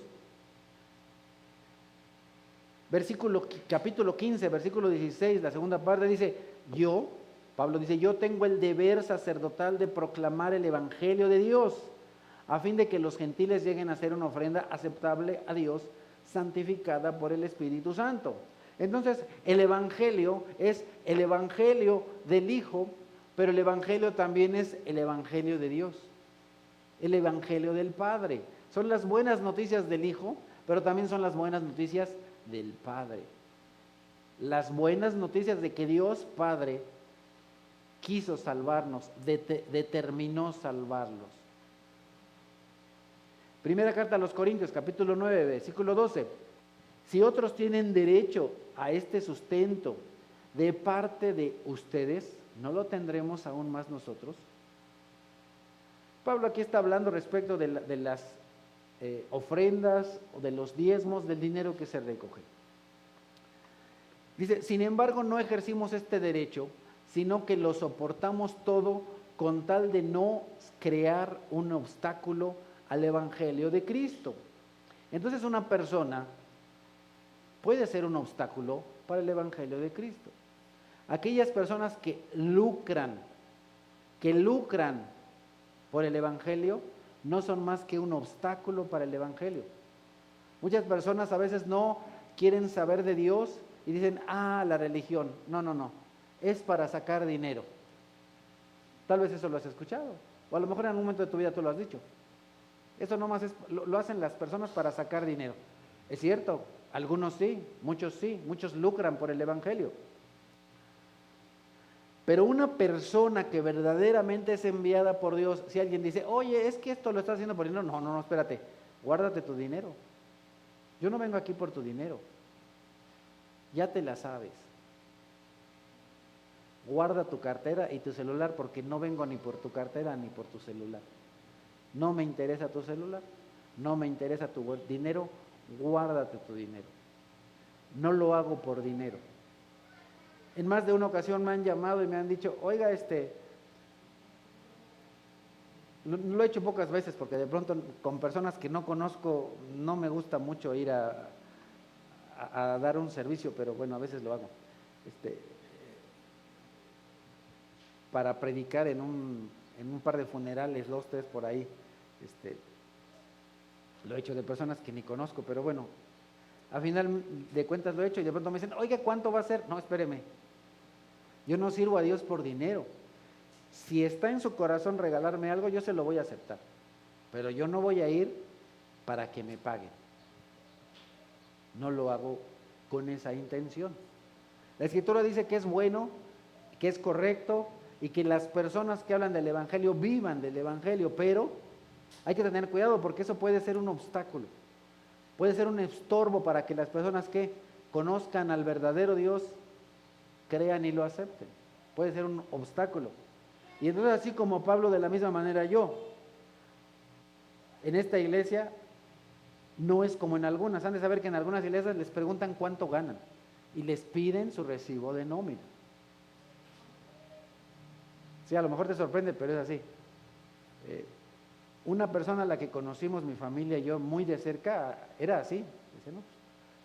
Capítulo 15, versículo 16, la segunda parte dice, Pablo dice, yo tengo el deber sacerdotal de proclamar el Evangelio de Dios, a fin de que los gentiles lleguen a ser una ofrenda aceptable a Dios, santificada por el Espíritu Santo. Entonces, el Evangelio es el Evangelio del Hijo, pero el Evangelio también es el Evangelio de Dios, el Evangelio del Padre. Son las buenas noticias del Hijo, pero también son las buenas noticias del Padre. Las buenas noticias de que Dios Padre quiso salvarnos, determinó salvarlos. Primera carta a los Corintios, capítulo 9, versículo 12. Si otros tienen derecho a este sustento de parte de ustedes, ¿no lo tendremos aún más nosotros? Pablo aquí está hablando respecto de las ofrendas o de los diezmos del dinero que se recoge. Dice, sin embargo, no ejercimos este derecho, sino que lo soportamos todo con tal de no crear un obstáculo al Evangelio de Cristo. Entonces una persona puede ser un obstáculo para el Evangelio de Cristo. Aquellas personas que lucran por el Evangelio no son más que un obstáculo para el Evangelio. Muchas personas a veces no quieren saber de Dios y dicen, la religión, no, es para sacar dinero. Tal vez eso lo has escuchado, o a lo mejor en algún momento de tu vida tú lo has dicho. Eso nomás lo hacen las personas para sacar dinero. Es cierto, algunos sí, muchos lucran por el Evangelio. Pero una persona que verdaderamente es enviada por Dios, si alguien dice, oye, es que esto lo estás haciendo por dinero, no, espérate, guárdate tu dinero. Yo no vengo aquí por tu dinero, ya te la sabes. Guarda tu cartera y tu celular, porque no vengo ni por tu cartera ni por tu celular. No me interesa tu celular, no me interesa tu dinero, guárdate tu dinero. No lo hago por dinero. En más de una ocasión me han llamado y me han dicho, oiga, lo he hecho pocas veces porque de pronto con personas que no conozco no me gusta mucho ir a dar un servicio, pero bueno, a veces lo hago. Para predicar en un par de funerales, 2, 3 por ahí. Lo he hecho de personas que ni conozco, pero bueno, a final de cuentas lo he hecho y de pronto me dicen, oiga, ¿cuánto va a ser? No, espéreme, yo no sirvo a Dios por dinero. Si está en su corazón regalarme algo, yo se lo voy a aceptar, pero yo no voy a ir para que me paguen. No lo hago con esa intención. La Escritura dice que es bueno, que es correcto y que las personas que hablan del Evangelio vivan del Evangelio, pero hay que tener cuidado porque eso puede ser un obstáculo. Puede ser un estorbo para que las personas que conozcan al verdadero Dios crean y lo acepten. Puede ser un obstáculo. Y entonces, así como Pablo, de la misma manera yo, en esta iglesia no es como en algunas. Han de saber que en algunas iglesias les preguntan cuánto ganan y les piden su recibo de nómina. Sí, a lo mejor te sorprende, pero es así. Una persona a la que conocimos, mi familia y yo, muy de cerca, era así. Dice, no,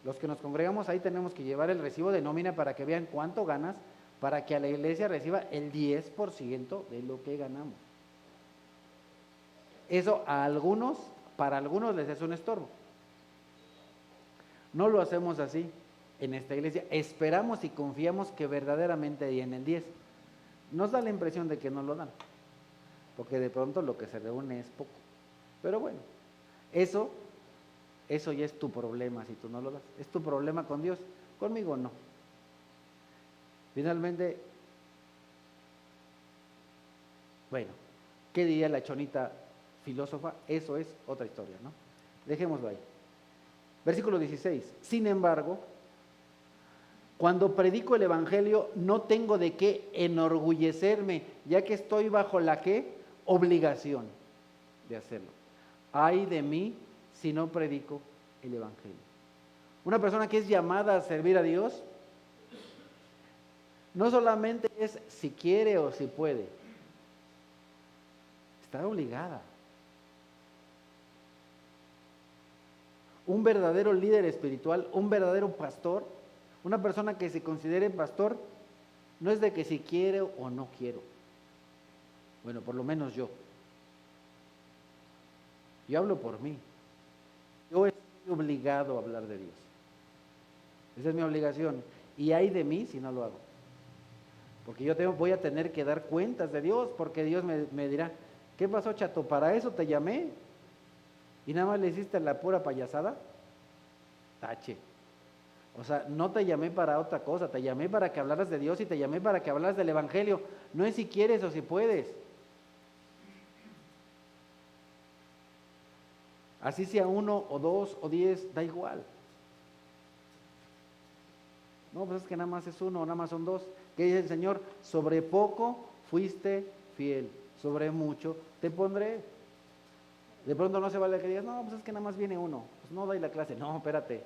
los que nos congregamos ahí tenemos que llevar el recibo de nómina para que vean cuánto ganas, para que a la iglesia reciba el 10% de lo que ganamos. Eso para algunos les es un estorbo. No lo hacemos así en esta iglesia. Esperamos y confiamos que verdaderamente hay en el 10. Nos da la impresión de que no lo dan, porque de pronto lo que se reúne es poco. Pero bueno, eso ya es tu problema si tú no lo das. Es tu problema con Dios, conmigo no. Finalmente, bueno, ¿qué diría la chonita filósofa? Eso es otra historia, ¿no? Dejémoslo ahí. Versículo 16. Sin embargo, cuando predico el evangelio no tengo de qué enorgullecerme, ya que estoy bajo la ¿qué? Obligación de hacerlo. Ay de mí si no predico el evangelio. Una persona que es llamada a servir a Dios no solamente es si quiere o si puede, está obligada. Un verdadero líder espiritual, un verdadero pastor, una persona que se considere pastor, no es de que si quiero o no quiero. Bueno, por lo menos yo. Yo hablo por mí. Yo estoy obligado a hablar de Dios. Esa es mi obligación. Y ay de mí si no lo hago. Porque yo voy a tener que dar cuentas de Dios, porque Dios me dirá, ¿qué pasó, chato? ¿Para eso te llamé? ¿Y nada más le hiciste la pura payasada? Tache. O sea, no te llamé para otra cosa, te llamé para que hablaras de Dios y te llamé para que hablaras del evangelio. No es si quieres o si puedes. Así sea 1 o 2 o 10, da igual. No, pues es que nada más es 1 o nada más son 2. ¿Qué dice el Señor? Sobre poco fuiste fiel, sobre mucho te pondré. De pronto no se vale que digas, no, pues es que nada más viene 1. Pues no doy la clase. No, espérate.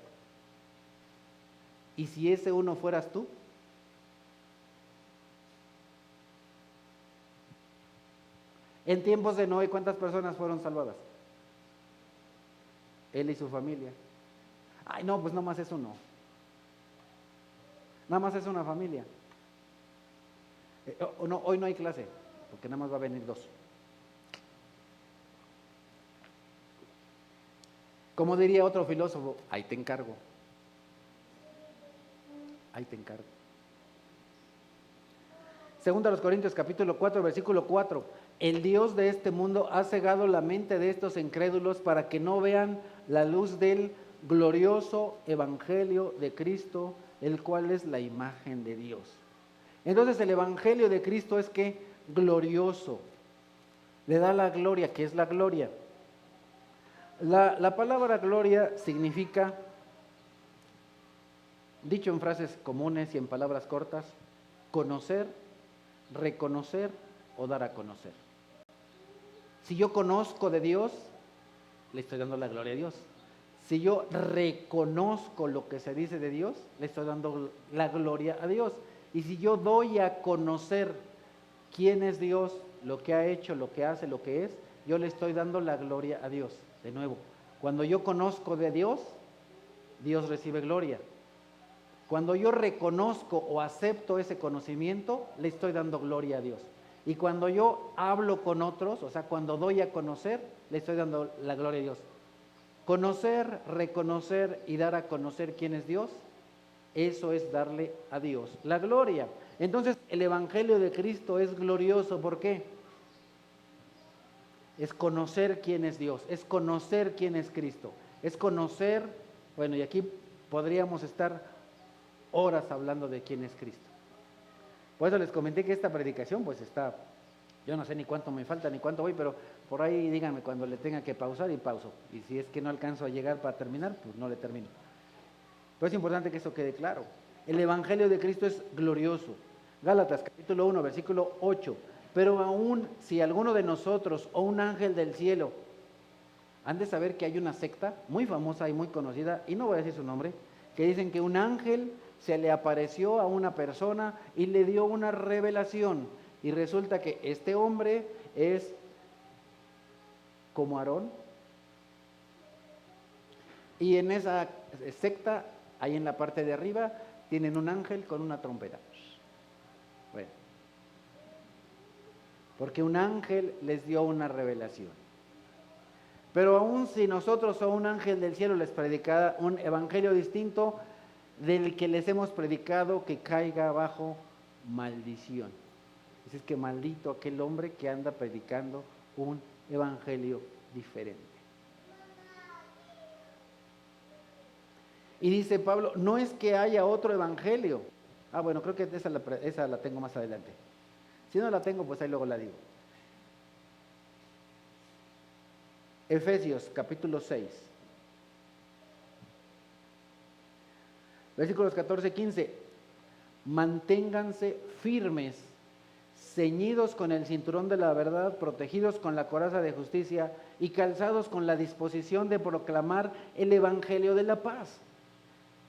¿Y si ese 1 fueras tú? En tiempos de Noé, ¿cuántas personas fueron salvadas? Él y su familia. Ay, no, pues nada más es 1. Nada más es una familia. No, hoy no hay clase, porque nada más va a venir 2. Como diría otro filósofo, ahí te encargo. Ahí te encargo. Segunda a los Corintios capítulo 4, versículo 4. El Dios de este mundo ha cegado la mente de estos incrédulos para que no vean la luz del glorioso evangelio de Cristo, el cual es la imagen de Dios. Entonces el evangelio de Cristo es que glorioso, le da la gloria. ¿Qué es la gloria? La palabra gloria significa, dicho en frases comunes y en palabras cortas, conocer, reconocer o dar a conocer. Si yo conozco de Dios, le estoy dando la gloria a Dios. Si yo reconozco lo que se dice de Dios, le estoy dando la gloria a Dios. Y si yo doy a conocer quién es Dios, lo que ha hecho, lo que hace, lo que es, yo le estoy dando la gloria a Dios. De nuevo, cuando yo conozco de Dios, Dios recibe gloria. Cuando yo reconozco o acepto ese conocimiento, le estoy dando gloria a Dios. Y cuando yo hablo con otros, o sea, cuando doy a conocer, le estoy dando la gloria a Dios. Conocer, reconocer y dar a conocer quién es Dios, eso es darle a Dios la gloria. Entonces, el Evangelio de Cristo es glorioso. ¿Por qué? Es conocer quién es Dios, es conocer quién es Cristo, es conocer, bueno, y aquí podríamos estar horas hablando de quién es Cristo. Por eso les comenté que esta predicación pues está, yo no sé ni cuánto me falta ni cuánto voy, pero Por ahí díganme cuando le tenga que pausar y pauso. Y si es que no alcanzo a llegar para terminar, pues no le termino. Pero es importante que eso quede claro. El Evangelio de Cristo es glorioso. Gálatas capítulo 1, versículo 8. Pero aún si alguno de nosotros o un ángel del cielo, han de saber que hay una secta muy famosa y muy conocida, y no voy a decir su nombre, que dicen que un ángel se le apareció a una persona y le dio una revelación. Y resulta que este hombre es como Aarón. Y en esa secta, ahí en la parte de arriba, tienen un ángel con una trompeta. Bueno, porque un ángel les dio una revelación. Pero aún si nosotros o un ángel del cielo les predicara un evangelio distinto del que les hemos predicado, que caiga bajo maldición. Es que maldito aquel hombre que anda predicando un evangelio diferente. Y dice Pablo, no es que haya otro evangelio. Bueno, creo que esa la tengo más adelante. Si no la tengo, pues ahí luego la digo. Efesios capítulo 6. Versículos 14 y 15. Manténganse firmes, ceñidos con el cinturón de la verdad, protegidos con la coraza de justicia y calzados con la disposición de proclamar el evangelio de la paz.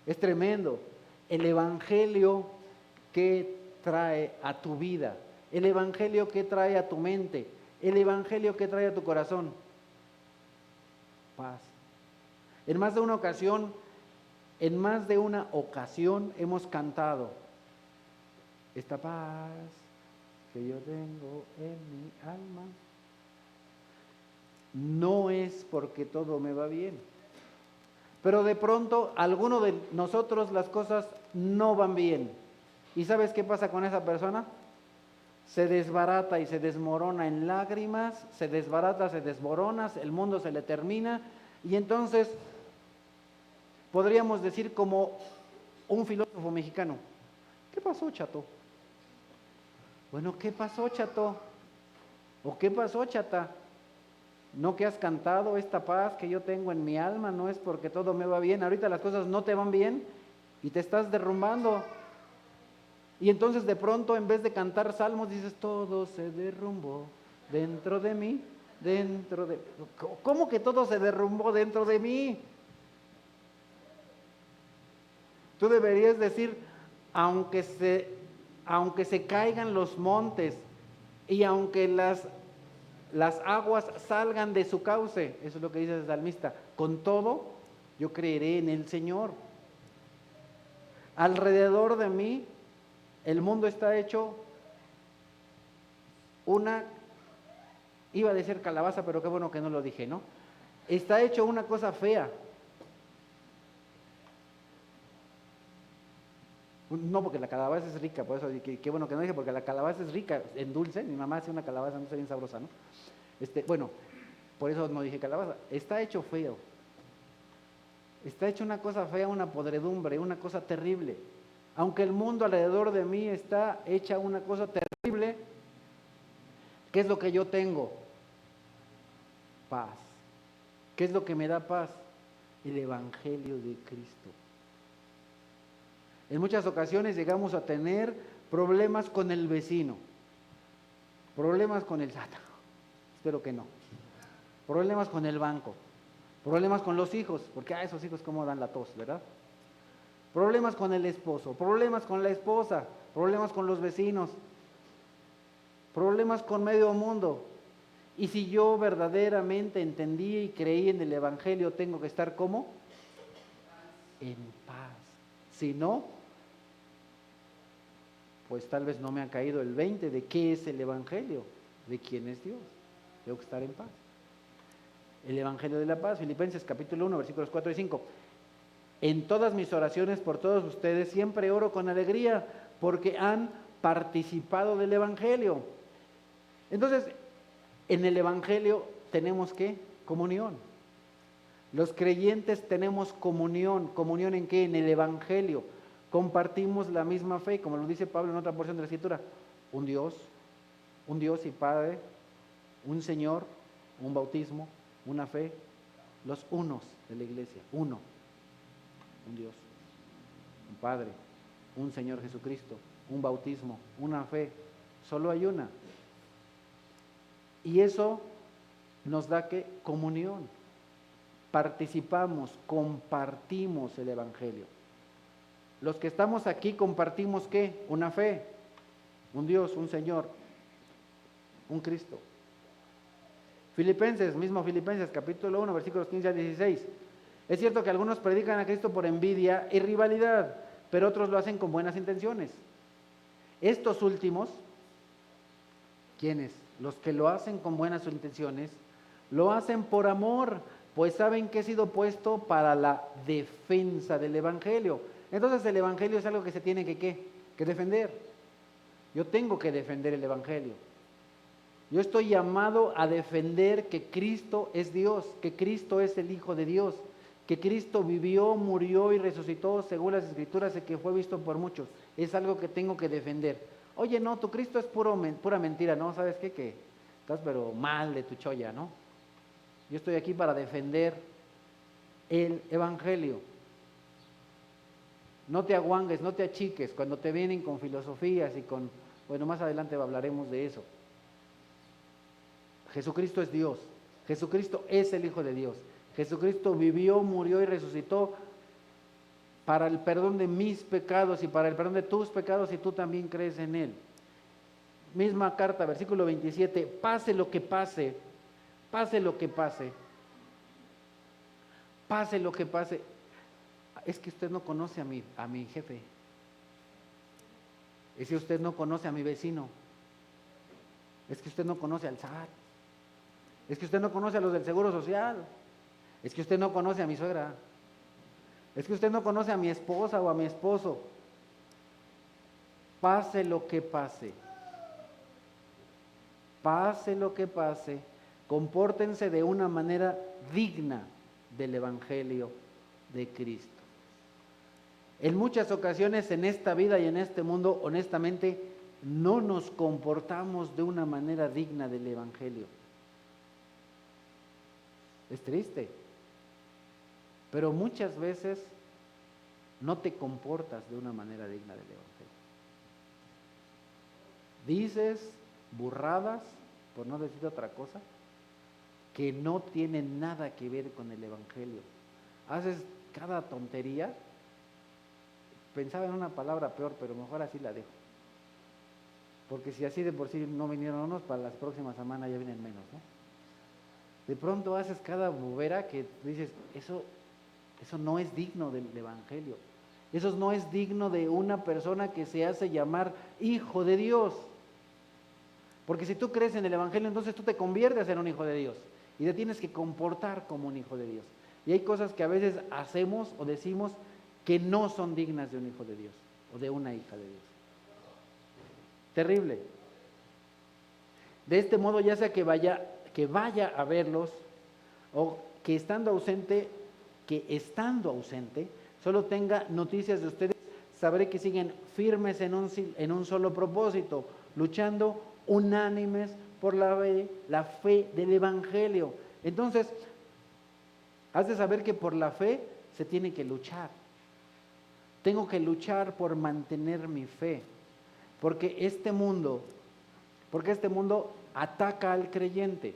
Es tremendo. El evangelio que trae a tu vida, el evangelio que trae a tu mente, el evangelio que trae a tu corazón. Paz. En más de una ocasión hemos cantado esta paz que yo tengo en mi alma. No es porque todo me va bien, pero de pronto a alguno de nosotros las cosas no van bien. ¿Y sabes qué pasa con esa persona? Se desbarata y se desmorona en lágrimas, se desbarata, se desmorona, el mundo se le termina, y entonces podríamos decir como un filósofo mexicano: ¿qué pasó, chato? Bueno, ¿qué pasó, chato? ¿O qué pasó, chata? ¿No que has cantado esta paz que yo tengo en mi alma? No es porque todo me va bien, ahorita las cosas no te van bien y te estás derrumbando. Y entonces de pronto, en vez de cantar salmos, dices: todo se derrumbó dentro de mí, dentro de... ¿Cómo que todo se derrumbó dentro de mí? Tú deberías decir: aunque se caigan los montes y aunque las aguas salgan de su cauce, eso es lo que dice el salmista, con todo yo creeré en el Señor. Alrededor de mí el mundo está hecho iba a decir calabaza, pero qué bueno que no lo dije, ¿no? Está hecho una cosa fea. No, porque la calabaza es rica, por eso qué bueno que no dije, porque la calabaza es rica en dulce. Mi mamá hace una calabaza dulce bien sabrosa, ¿no? Bueno, por eso no dije calabaza. Está hecho feo. Está hecho una cosa fea, una podredumbre, una cosa terrible. Aunque el mundo alrededor de mí está hecha una cosa terrible, ¿qué es lo que yo tengo? Paz. ¿Qué es lo que me da paz? El Evangelio de Cristo. En muchas ocasiones llegamos a tener problemas con el vecino, problemas con el SAT, espero que no, problemas con el banco, problemas con los hijos, porque esos hijos cómo dan la tos, ¿verdad? Problemas con el esposo, problemas con la esposa, problemas con los vecinos, problemas con medio mundo. Y si yo verdaderamente entendí y creí en el Evangelio, tengo que estar ¿cómo? En paz. Si no, pues tal vez no me ha caído el 20 de qué es el Evangelio, de quién es Dios. Tengo que estar en paz. El Evangelio de la paz, Filipenses capítulo 1, versículos 4 y 5. En todas mis oraciones por todos ustedes siempre oro con alegría porque han participado del Evangelio. Entonces, en el Evangelio tenemos ¿qué? Comunión. Los creyentes tenemos comunión. ¿Comunión en qué? En el Evangelio. Compartimos la misma fe, como lo dice Pablo en otra porción de la Escritura. Un Dios y Padre, un Señor, un bautismo, una fe, los unos de la iglesia, uno, un Dios, un Padre, un Señor Jesucristo, un bautismo, una fe, solo hay una. Y eso nos da ¿qué? Comunión. Participamos, compartimos el Evangelio. Los que estamos aquí compartimos ¿qué? Una fe, un Dios, un Señor, un Cristo. Filipenses, capítulo 1, versículos 15 al 16. Es cierto que algunos predican a Cristo por envidia y rivalidad, pero otros lo hacen con buenas intenciones. Estos últimos, ¿quiénes? Los que lo hacen con buenas intenciones, lo hacen por amor, pues saben que he sido puesto para la defensa del Evangelio. Entonces el Evangelio es algo que se tiene que defender. Yo tengo que defender el Evangelio. Yo estoy llamado a defender que Cristo es Dios, que Cristo es el Hijo de Dios, que Cristo vivió, murió y resucitó según las Escrituras y que fue visto por muchos. Es algo que tengo que defender. Oye, no, tu Cristo es pura mentira, ¿no? ¿Sabes qué? Que estás pero mal de tu cholla, ¿no? Yo estoy aquí para defender el Evangelio. No te aguangues, no te achiques cuando te vienen con filosofías y con... Bueno, más adelante hablaremos de eso. Jesucristo es Dios, Jesucristo es el Hijo de Dios, Jesucristo vivió, murió y resucitó para el perdón de mis pecados y para el perdón de tus pecados si tú también crees en Él. Misma carta, versículo 27, pase lo que pase, pase lo que pase, pase lo que pase. Es que usted no conoce a mi jefe, es que usted no conoce a mi vecino, es que usted no conoce al SAT, es que usted no conoce a los del Seguro Social, es que usted no conoce a mi suegra, es que usted no conoce a mi esposa o a mi esposo. Pase lo que pase, pase lo que pase, compórtense de una manera digna del Evangelio de Cristo. En muchas ocasiones en esta vida y en este mundo, honestamente, no nos comportamos de una manera digna del Evangelio. Es triste, pero muchas veces no te comportas de una manera digna del Evangelio. Dices burradas, por no decir otra cosa, que no tienen nada que ver con el Evangelio. Haces cada tontería. Pensaba en una palabra peor, pero mejor así la dejo. Porque si así de por sí no vinieron unos, para las próximas semanas ya vienen menos, ¿no? De pronto haces cada bobera que dices, eso no es digno del Evangelio. Eso no es digno de una persona que se hace llamar hijo de Dios. Porque si tú crees en el Evangelio, entonces tú te conviertes en un hijo de Dios y te tienes que comportar como un hijo de Dios. Y hay cosas que a veces hacemos o decimos que no son dignas de un hijo de Dios o de una hija de Dios. Terrible. De este modo, ya sea que vaya a verlos o que estando ausente, solo tenga noticias de ustedes, sabré que siguen firmes en un solo propósito, luchando unánimes por la fe del Evangelio. Entonces, has de saber que por la fe se tiene que luchar. Tengo que luchar por mantener mi fe, porque este mundo ataca al creyente.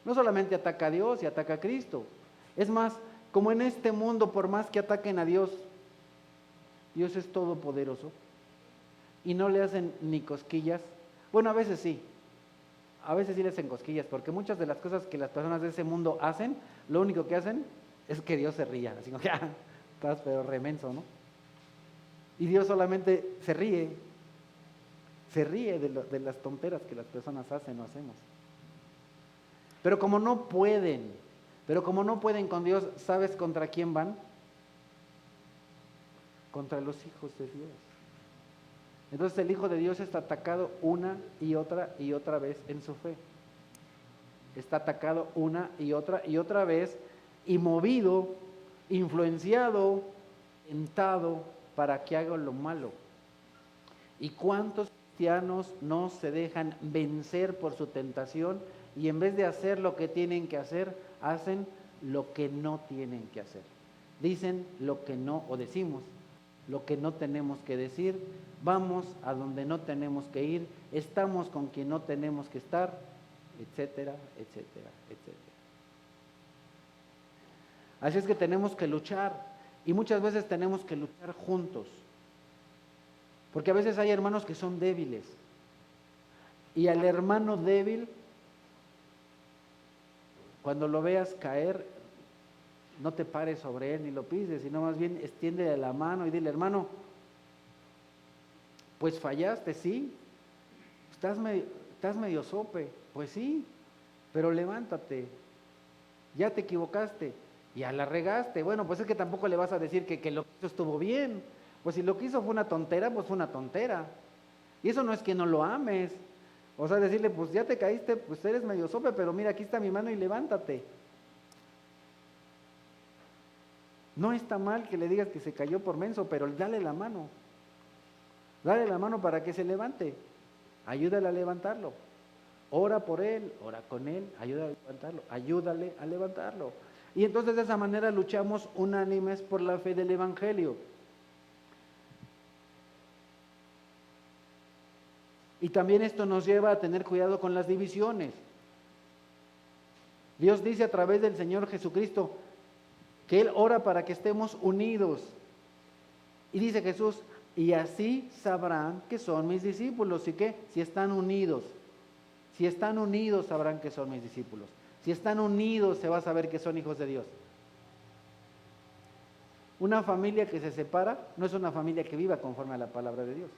No solamente ataca a Dios y ataca a Cristo. Es más, como en este mundo, por más que ataquen a Dios, Dios es todopoderoso y no le hacen ni cosquillas. Bueno, a veces sí le hacen cosquillas, porque muchas de las cosas que las personas de ese mundo hacen, lo único que hacen es que Dios se ría, así como que estás pero remenso, ¿no? Y Dios solamente se ríe de las tonteras que las personas hacen o hacemos. Pero como no pueden con Dios, ¿sabes contra quién van? Contra los hijos de Dios. Entonces el Hijo de Dios está atacado una y otra vez en su fe. Está atacado una y otra vez y movido, influenciado, tentado para que haga lo malo. ¿Y cuántos cristianos no se dejan vencer por su tentación y en vez de hacer lo que tienen que hacer, hacen lo que no tienen que hacer. Dicen lo que no, o decimos lo que no tenemos que decir, vamos a donde no tenemos que ir, estamos con quien no tenemos que estar, etcétera, etcétera, etcétera. Así es que tenemos que luchar, y muchas veces tenemos que luchar juntos, porque a veces hay hermanos que son débiles, y al hermano débil, cuando lo veas caer, no te pares sobre él ni lo pises, sino más bien extiéndele la mano y dile: hermano, pues fallaste, sí, estás medio sope, pues sí, pero levántate, ya te equivocaste, ya la regaste. Bueno, pues es que tampoco le vas a decir que lo que hizo estuvo bien, pues si lo que hizo fue una tontera, pues fue una tontera, y eso no es que no lo ames. O sea, decirle: pues ya te caíste, pues eres medio sope, pero mira, aquí está mi mano y levántate. No está mal que le digas que se cayó por menso, pero dale la mano. Dale la mano para que se levante. Ayúdale a levantarlo. Ora por él, ora con él, ayúdale a levantarlo, ayúdale a levantarlo. Y entonces de esa manera luchamos unánimes por la fe del Evangelio. Y también esto nos lleva a tener cuidado con las divisiones. Dios dice a través del Señor Jesucristo que Él ora para que estemos unidos. Y dice Jesús: y así sabrán que son mis discípulos. ¿Y qué? Si están unidos. Si están unidos sabrán que son mis discípulos. Si están unidos se va a saber que son hijos de Dios. Una familia que se separa no es una familia que viva conforme a la palabra de Dios.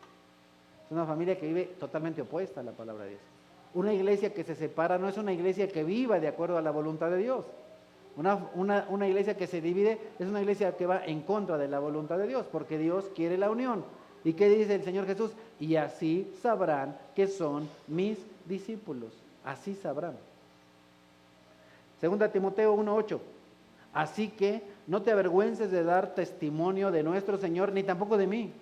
Es una familia que vive totalmente opuesta a la palabra de Dios. Una iglesia que se separa no es una iglesia que viva de acuerdo a la voluntad de Dios. Una iglesia que se divide es una iglesia que va en contra de la voluntad de Dios, porque Dios quiere la unión. ¿Y qué dice el Señor Jesús? Y así sabrán que son mis discípulos. Así sabrán. Segunda Timoteo 1:8. Así que no te avergüences de dar testimonio de nuestro Señor, ni tampoco de mí.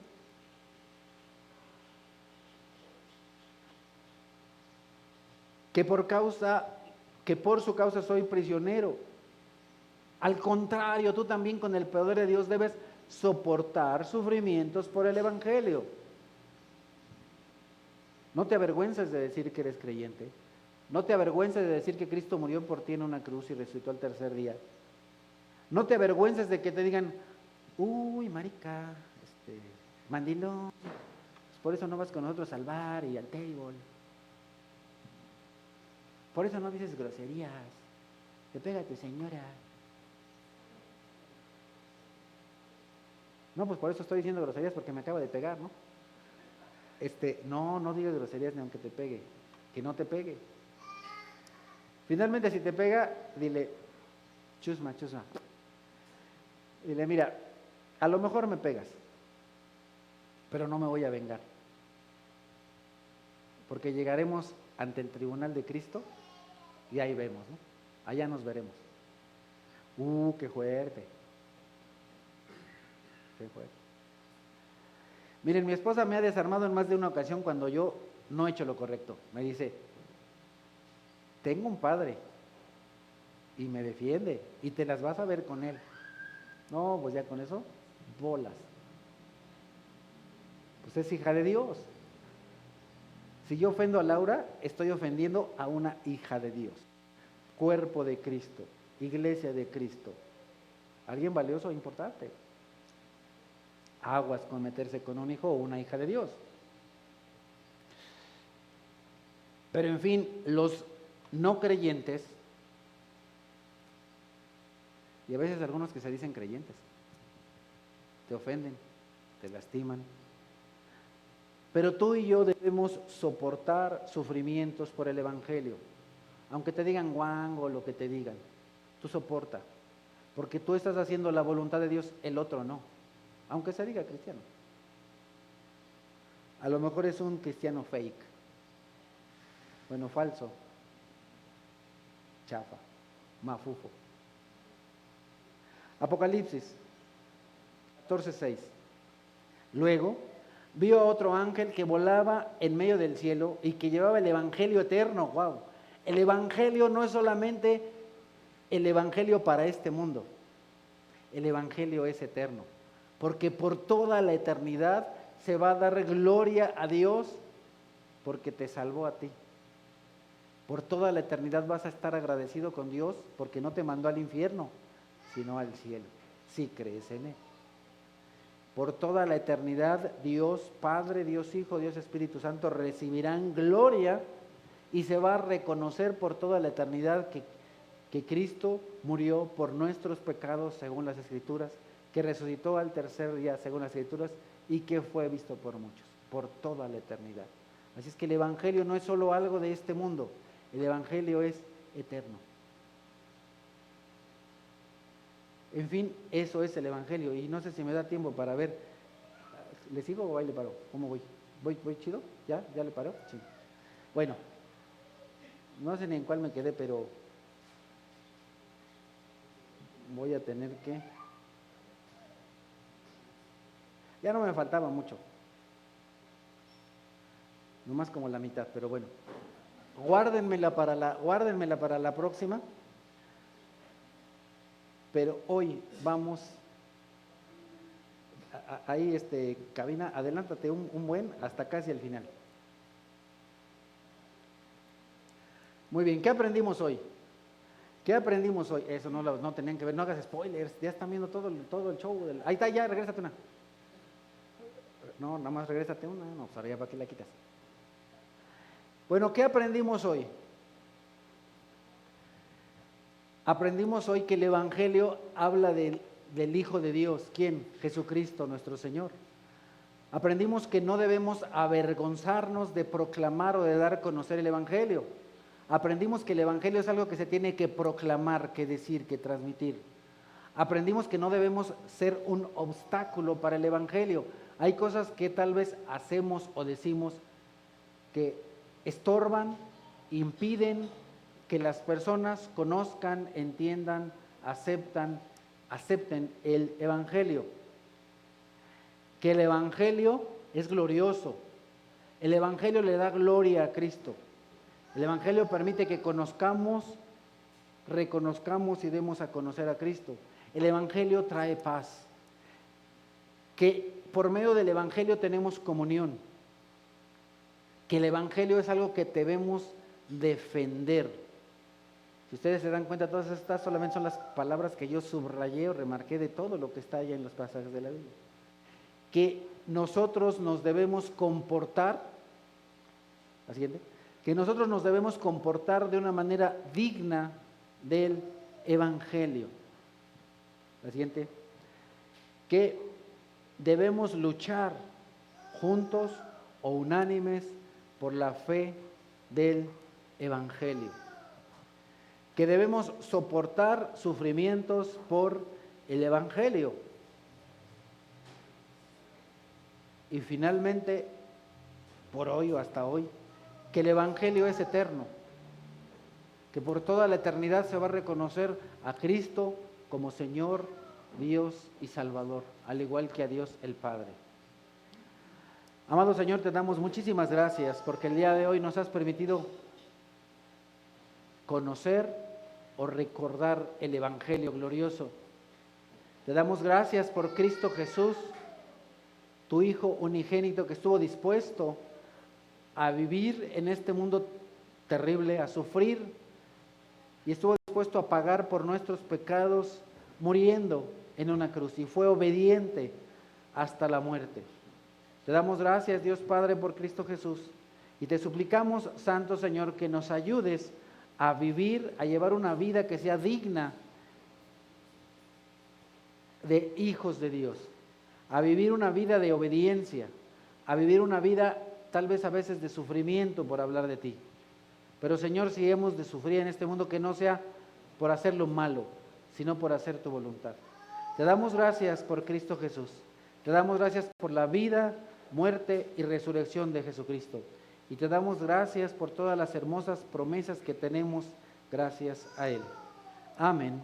Que por su causa soy prisionero. Al contrario, tú también con el poder de Dios debes soportar sufrimientos por el Evangelio. No te avergüences de decir que eres creyente. No te avergüences de decir que Cristo murió por ti en una cruz y resucitó al tercer día. No te avergüences de que te digan: uy, marica, mandilón, por eso no vas con nosotros al bar y al table. Por eso no dices groserías. Te pega tu señora. No, pues por eso estoy diciendo groserías, porque me acaba de pegar, ¿no? No digas groserías ni aunque te pegue, que no te pegue. Finalmente, si te pega, dile: chusma. Dile: mira, a lo mejor me pegas, pero no me voy a vengar. Porque llegaremos ante el tribunal de Cristo y ahí vemos, ¿no? Allá nos veremos. Qué fuerte. Qué fuerte. Miren, mi esposa me ha desarmado en más de una ocasión cuando yo no he hecho lo correcto. Me dice: tengo un padre y me defiende y te las vas a ver con él. No, pues ya con eso, bolas. Pues es hija de Dios. Si yo ofendo a Laura, estoy ofendiendo a una hija de Dios. Cuerpo de Cristo, iglesia de Cristo. Alguien valioso e importante. Aguas con meterse con un hijo o una hija de Dios. Pero en fin, los no creyentes, y a veces algunos que se dicen creyentes, te ofenden, te lastiman. Pero tú y yo debemos soportar sufrimientos por el Evangelio. Aunque te digan guango, lo que te digan, tú soporta. Porque tú estás haciendo la voluntad de Dios, el otro no. Aunque se diga cristiano. A lo mejor es un cristiano fake. Bueno, falso. Chafa. Mafufo. Apocalipsis 14:6. Luego vio a otro ángel que volaba en medio del cielo y que llevaba el evangelio eterno, wow, El Evangelio no es solamente el Evangelio para este mundo. El Evangelio es eterno, porque por toda la eternidad se va a dar gloria a Dios porque te salvó a ti. Por toda la eternidad vas a estar agradecido con Dios porque no te mandó al infierno, sino al cielo, si crees en Él. Por toda la eternidad Dios Padre, Dios Hijo, Dios Espíritu Santo recibirán gloria y se va a reconocer por toda la eternidad que Cristo murió por nuestros pecados según las Escrituras, que resucitó al tercer día según las Escrituras y que fue visto por muchos, por toda la eternidad. Así es que el Evangelio no es solo algo de este mundo, el Evangelio es eterno. En fin, eso es el Evangelio. Y no sé si me da tiempo para ver. ¿Le sigo o ahí le paro? ¿Cómo voy? ¿Voy chido? ¿Ya le paró? Sí. Bueno, no sé ni en cuál me quedé, pero voy a tener que... Ya no me faltaba mucho. Nomás como la mitad, pero bueno. Guárdenmela para la próxima. Pero hoy vamos, ahí cabina, adelántate un buen hasta casi el final. Muy bien, ¿qué aprendimos hoy? ¿Qué aprendimos hoy? Eso no tenían que ver, no hagas spoilers, ya están viendo todo el show. Ahí está, ya, regrésate una. No, nada más regrésate una, no, pues ahora ya para qué la quitas. Bueno, ¿qué aprendimos hoy? Aprendimos hoy que el Evangelio habla del Hijo de Dios. ¿Quién? Jesucristo, nuestro Señor. Aprendimos que no debemos avergonzarnos de proclamar o de dar a conocer el Evangelio. Aprendimos que el Evangelio es algo que se tiene que proclamar, que decir, que transmitir. Aprendimos que no debemos ser un obstáculo para el Evangelio. Hay cosas que tal vez hacemos o decimos que estorban, impiden que las personas conozcan, entiendan, acepten el Evangelio. Que el Evangelio es glorioso. El Evangelio le da gloria a Cristo. El Evangelio permite que conozcamos, reconozcamos y demos a conocer a Cristo. El Evangelio trae paz. Que por medio del Evangelio tenemos comunión. Que el Evangelio es algo que debemos defender. Si ustedes se dan cuenta, todas estas solamente son las palabras que yo subrayé o remarqué de todo lo que está allá en los pasajes de la Biblia. Que nosotros nos debemos comportar, la siguiente, que nosotros nos debemos comportar de una manera digna del Evangelio. La siguiente, que debemos luchar juntos o unánimes por la fe del Evangelio. Que debemos soportar sufrimientos por el Evangelio. Y finalmente, por hoy o hasta hoy, que el Evangelio es eterno, que por toda la eternidad se va a reconocer a Cristo como Señor, Dios y Salvador, al igual que a Dios el Padre. Amado Señor, te damos muchísimas gracias porque el día de hoy nos has permitido conocer o recordar el Evangelio glorioso. Te damos gracias por Cristo Jesús, tu Hijo unigénito que estuvo dispuesto a vivir en este mundo terrible, a sufrir, y estuvo dispuesto a pagar por nuestros pecados muriendo en una cruz, y fue obediente hasta la muerte. Te damos gracias, Dios Padre, por Cristo Jesús, y te suplicamos, Santo Señor, que nos ayudes a vivir, a llevar una vida que sea digna de hijos de Dios, a vivir una vida de obediencia, a vivir una vida tal vez a veces de sufrimiento por hablar de ti. Pero Señor, si hemos de sufrir en este mundo, que no sea por hacer lo malo, sino por hacer tu voluntad. Te damos gracias por Cristo Jesús. Te damos gracias por la vida, muerte y resurrección de Jesucristo. Y te damos gracias por todas las hermosas promesas que tenemos gracias a Él. Amén.